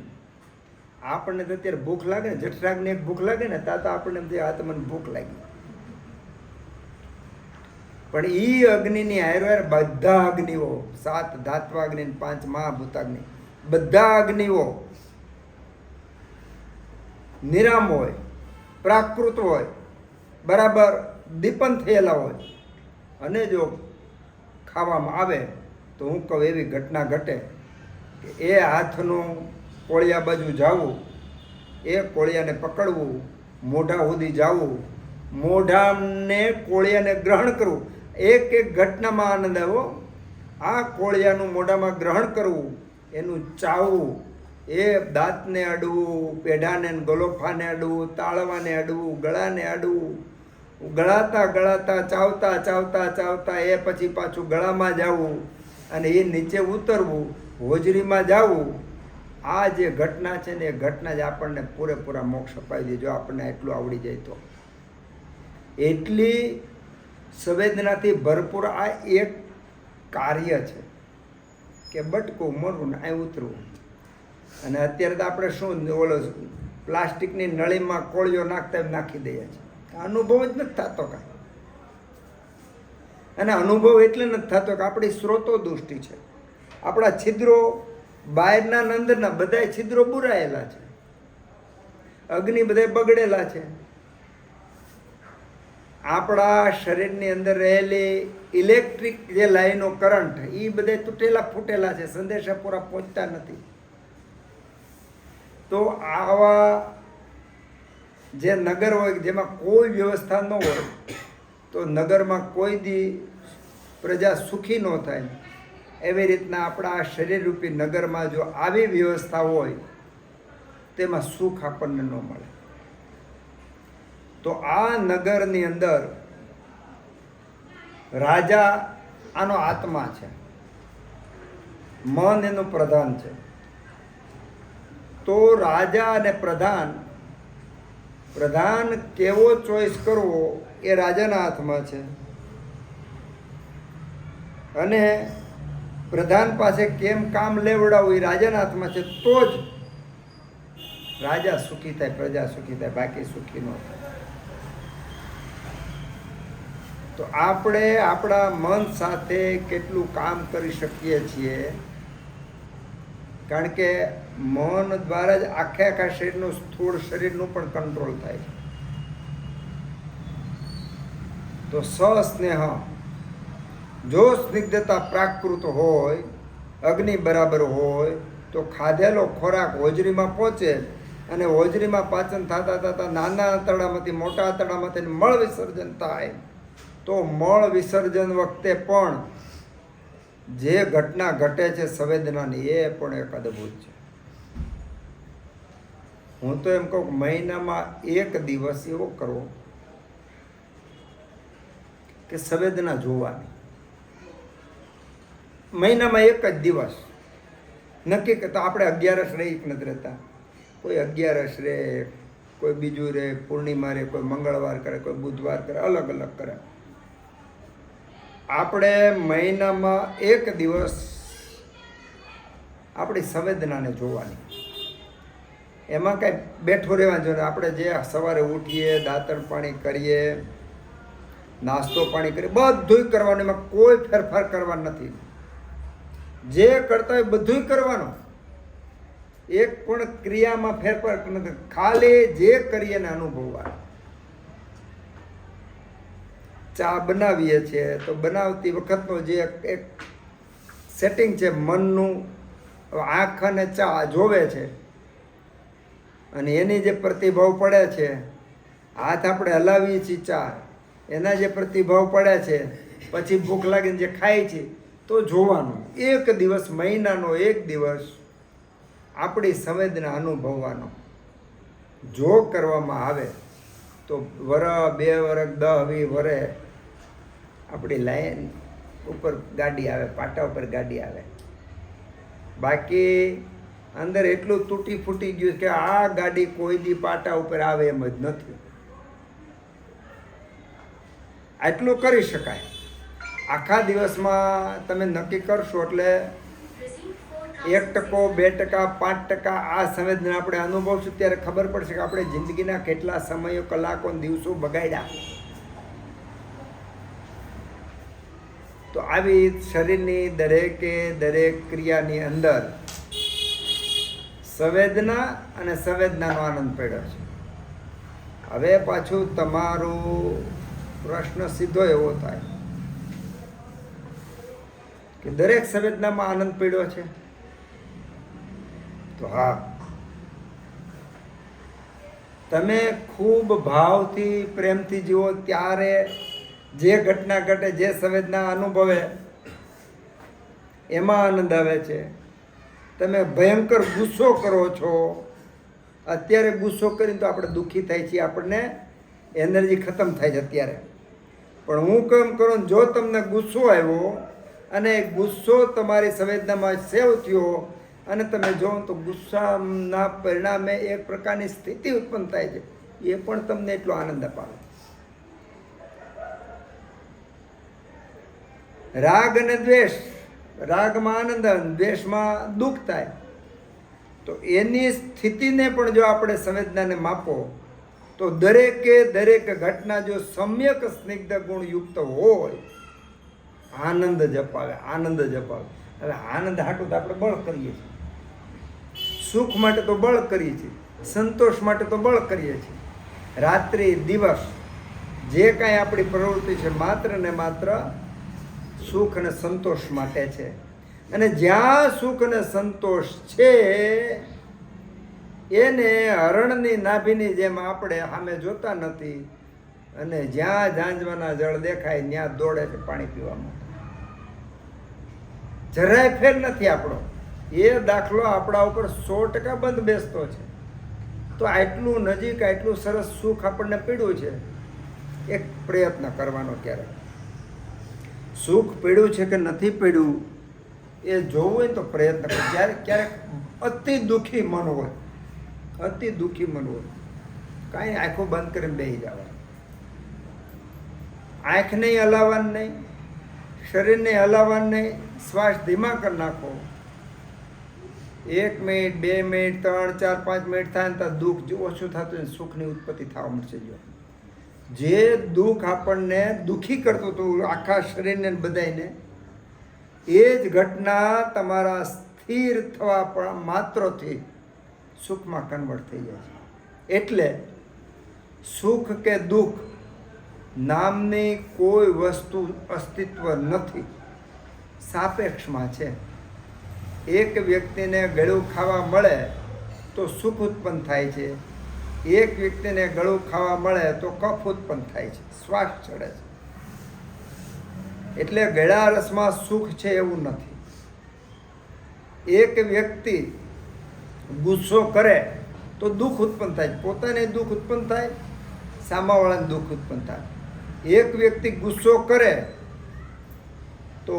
આપણને તો અત્યારે ભૂખ લાગે ને, જઠરાગ્નિ એક ભૂખ લાગે ને તા તો આપણને એમ આ તો મને ભૂખ લાગી. પણ એ અગ્નિની હારે બધા અગ્નિઓ, 7 ધાત્વાગ્નિ, 5 મહાભૂતાગ્નિ, બધા અગ્નિઓ નિરામ હોય, પ્રાકૃત હોય, બરાબર દીપન થયેલા હોય. અને જો ખાવામાં આવે તો હું કહું એવી ઘટના ઘટે કે એ હાથનું કોળિયા બાજુ જવું, એ કોળિયાને પકડવું, મોઢા સુધી જવું, મોઢાને કોળિયાને ગ્રહણ કરવું. એક ઘટનામાં આનંદ આવ્યો. આ કોળિયાનું મોઢામાં ગ્રહણ કરવું, એનું ચાવવું, એ દાંતને અડવું, પેઢાને ગલોફાને અડવું, તાળવાને અડવું, ગળાને અડવું, ગળાતા ગળાતા ચાવતા ચાવતા ચાવતા એ પછી પાછું ગળામાં જવું અને એ નીચે ઉતરવું, હોજરીમાં જવું. આ જે ઘટના છે ને એ ઘટના જ આપણને પૂરેપૂરા મોક્ષ અપાવી દે જો આપણને એટલું આવડી જાય તો. એટલી સંવેદનાથી ભરપૂર આ એક કાર્ય છે કે બટકું મરવું ને અહીં ઉતરવું. અને અત્યારે તો આપણે શું ઓલો પ્લાસ્ટિકની નળીમાં કોળિયો નાખતા નાખી દઈએ છીએ. અનુભવ જ નથી થતો કાંઈ. અને અનુભવ એટલે નથી થતો કે આપણી સ્રોતો દૃષ્ટિ છે. આપણા છિદ્રો બહારના અંદરના બધા છિદ્રો બુરાયેલા છે. અગ્નિ બધા બગડેલા છે. આપણા શરીરની અંદર રહેલી ઇલેક્ટ્રિક જે લાઈનો કરંટ એ બધા તૂટેલા ફૂટેલા છે. સંદેશા પૂરા પહોંચતા નથી. તો આવા જે નગર હોય જેમાં કોઈ વ્યવસ્થા ન હોય તો નગરમાં કોઈ દી પ્રજા સુખી ન થાય. એવી રીતના આપણા શરીરરૂપી નગરમાં જો આવી વ્યવસ્થા હોય તેમાં સુખ આપણને ન મળે. તો આ નગરની અંદર રાજા આનો આત્મા છે, મન એનું પ્રધાન છે. તો રાજા અને પ્રધાન કેવો ચોઈસ કરવો એ રાજાના હાથમાં છે. અને પ્રધાન પાસે કેમ કામ લેવડાવવું એ રાજાના હાથમાં છે. તો જ રાજા સુખી થાય, પ્રજા સુખી થાય, બાકી સુખી ન થાય. તો આપણે આપણા મન સાથે કેટલું કામ કરી શકીએ છીએ, કારણ કે મન દ્વારા જ આખા શરીરનું, સ્થૂળ શરીરનું પણ કંટ્રોલ થાય છે. તો સસ્નેહ, જો સ્નિગ્ધતા પ્રાકૃત હોય, અગ્નિ બરાબર હોય તો ખાધેલો ખોરાક હોજરીમાં પહોંચે અને હોજરીમાં પાચન થતા થતાં નાના આંતરડામાંથી મોટા આંતરડામાંથી મળ વિસર્જન થાય. તો મળ વિસર્જન વખતે પણ જે ઘટના ઘટે છે સંવેદનાની એ પણ એક અદ્ભુત છે. હું તો એમ કહું મહિનામાં 1 દિવસ એવો કરવો કે સંવેદના જોવાની. મહિનામાં 1 જ દિવસ નક્કી કરતા. આપણે 11 રહે નથી રહેતા. કોઈ 11 રહે, કોઈ બીજું રહે, પૂર્ણિમા રહે, કોઈ મંગળવાર કરે, કોઈ બુધવાર કરે, અલગ અલગ કરે. આપણે મહિનામાં એક દિવસ આપણી સંવેદનાને જોવાની. એમાં કાંઈ બેઠું રહેવાનું જોઈએ. આપણે જે સવારે ઉઠીએ, દાંતણ પાણી કરીએ, નાસ્તો પાણી કરીએ, બધુંય કરવાનું. એમાં કોઈ ફેરફાર કરવાનો નથી. જે કરતા હોય બધુંય કરવાનું. એક પણ ક્રિયામાં ફેરફાર નથી. ખાલી જે કરીએ એને અનુભવવાનું. ચા બનાવીએ છીએ તો બનાવતી વખતનો જે એક સેટિંગ છે મનનું, આંખ અને ચા જોવે છે અને એની જે પ્રતિભાવ પડે છે, હાથ આપણે હલાવીએ છીએ ચા, એના જે પ્રતિભાવ પડે છે, પછી ભૂખ લાગીને જે ખાય છે તો જોવાનું. એક દિવસ, મહિનાનો એક દિવસ આપણી સંવેદના અનુભવવાનો. જો કરવામાં આવે તો વર્ષ, 2 વર્ષ, 10, 20 વર્ષ આપણી લાઈન ઉપર ગાડી આવે, પાટા ઉપર ગાડી આવે. બાકી અંદર એટલું તૂટી ફૂટી ગયું કે આ ગાડી કોઈ દી પાટા ઉપર આવે એમ જ નથી. આટલું કરી શકાય. આખા દિવસમાં તમે નક્કી કરશો એટલે 1%, 2%, 5% આ સંવેદના આપણે અનુભવશું ત્યારે ખબર પડશે કે આપણે જિંદગીના કેટલા સમયો, કલાકો, દિવસો બગાડ્યા. તો આવી શરીરની દરેક ક્રિયાની અંદર સંવેદના અને સંવેદનાનો આનંદ પડ્યો છે. હવે પાછું તમારો પ્રશ્ન સીધો એવો થાય કે દરેક સંવેદનામાં આનંદ પડ્યો છે. તો હા, તમે ખૂબ ભાવથી, પ્રેમથી જીવો ત્યારે જે ઘટના ઘટે, જે સંવેદના અનુભવે એમાં આનંદ આવે છે. તમે ભયંકર ગુસ્સો કરો છો, અત્યારે ગુસ્સો કરીને તો આપણે દુઃખી થાય છીએ, આપણને એનર્જી ખતમ થાય છે અત્યારે. પણ હું કેમ કરું, જો તમને ગુસ્સો આવ્યો અને ગુસ્સો તમારી સંવેદનામાં સેવ થયો અને તમે જો તો ગુસ્સાના પરિણામે એક પ્રકારની સ્થિતિ ઉત્પન્ન થાય છે, એ પણ તમને એટલો આનંદ અપાવે. રાગ અને દ્વેષ, રાગમાં આનંદ આવે, દ્વેષમાં દુઃખ થાય. તો એની સ્થિતિને પણ જો આપણે સંવેદનાને માપો તો દરેક ઘટના જો સમ્યક સ્નિગ્ધ ગુણયુક્ત હોય, આનંદ જ અપાવે, આનંદ જ અપાવે. હવે આનંદ હાટું તો આપણે બળ કરીએ છીએ, સુખ માટે તો બળ કરીએ છીએ, સંતોષ માટે તો બળ કરીએ છીએ. રાત્રિ દિવસ જે કાંઈ આપણી પ્રવૃત્તિ છે માત્ર ને માત્ર સુખ અને સંતોષ માટે છે. અને જ્યાં સુખ અને સંતોષ છે એને હરણની નાભીની જેમ આપણે સામે જોતા નથી, અને જ્યાં ઝાંઝવાના જળ દેખાય ત્યાં દોડે છે પાણી પીવા માટે. જરાય ફેર નથી આપણો. એ દાખલો આપણા ઉપર 100% બંધ બેસતો છે. તો આટલું નજીક, આટલું સરસ સુખ આપણને પીડ્યું છે, એક પ્રયત્ન કરવાનો. ક્યારેક સુખ પીડ્યું છે કે નથી પીડ્યું એ જોવું હોય તો પ્રયત્ન કરો. ક્યારેક અતિ દુઃખી મન હોય, અતિ દુઃખી મન હોય, કાંઈ આંખો બંધ કરીને બેસી જવાનું. આંખ નહીં હલાવવાનું નહીં, શરીરને હલાવવાનું નહીં, શ્વાસ ધીમા કરી નાખો. 1 મિનિટ, 2 મિનિટ, 3, 4, 5 મિનિટ થાય ને તો દુઃખ ઓછું થતું, સુખની ઉત્પત્તિ થવા મળશે. જો જે દુઃખ આપણને દુઃખી કરતું હતું આખા શરીરને બધાને, એ જ ઘટના તમારા સ્થિર થવા માત્રથી સુખમાં કન્વર્ટ થઈ જાય છે. એટલે સુખ કે દુઃખ નામની કોઈ વસ્તુ અસ્તિત્વ નથી, સાપેક્ષમાં છે. એક વ્યક્તિને ગળું ખાવા મળે તો સુખ ઉત્પન્ન થાય છે, એક વ્યક્તિને ગળું ખાવા મળે તો કફ ઉત્પન્ન થાય છે, શ્વાસ ચડે છે. એટલે ગળા રસમાં સુખ છે એવું નથી. એક વ્યક્તિ ગુસ્સો કરે તો દુઃખ ઉત્પન્ન થાય, પોતાને દુઃખ ઉત્પન્ન થાય, સામાવાળાને દુઃખ ઉત્પન્ન થાય. એક વ્યક્તિ ગુસ્સો કરે તો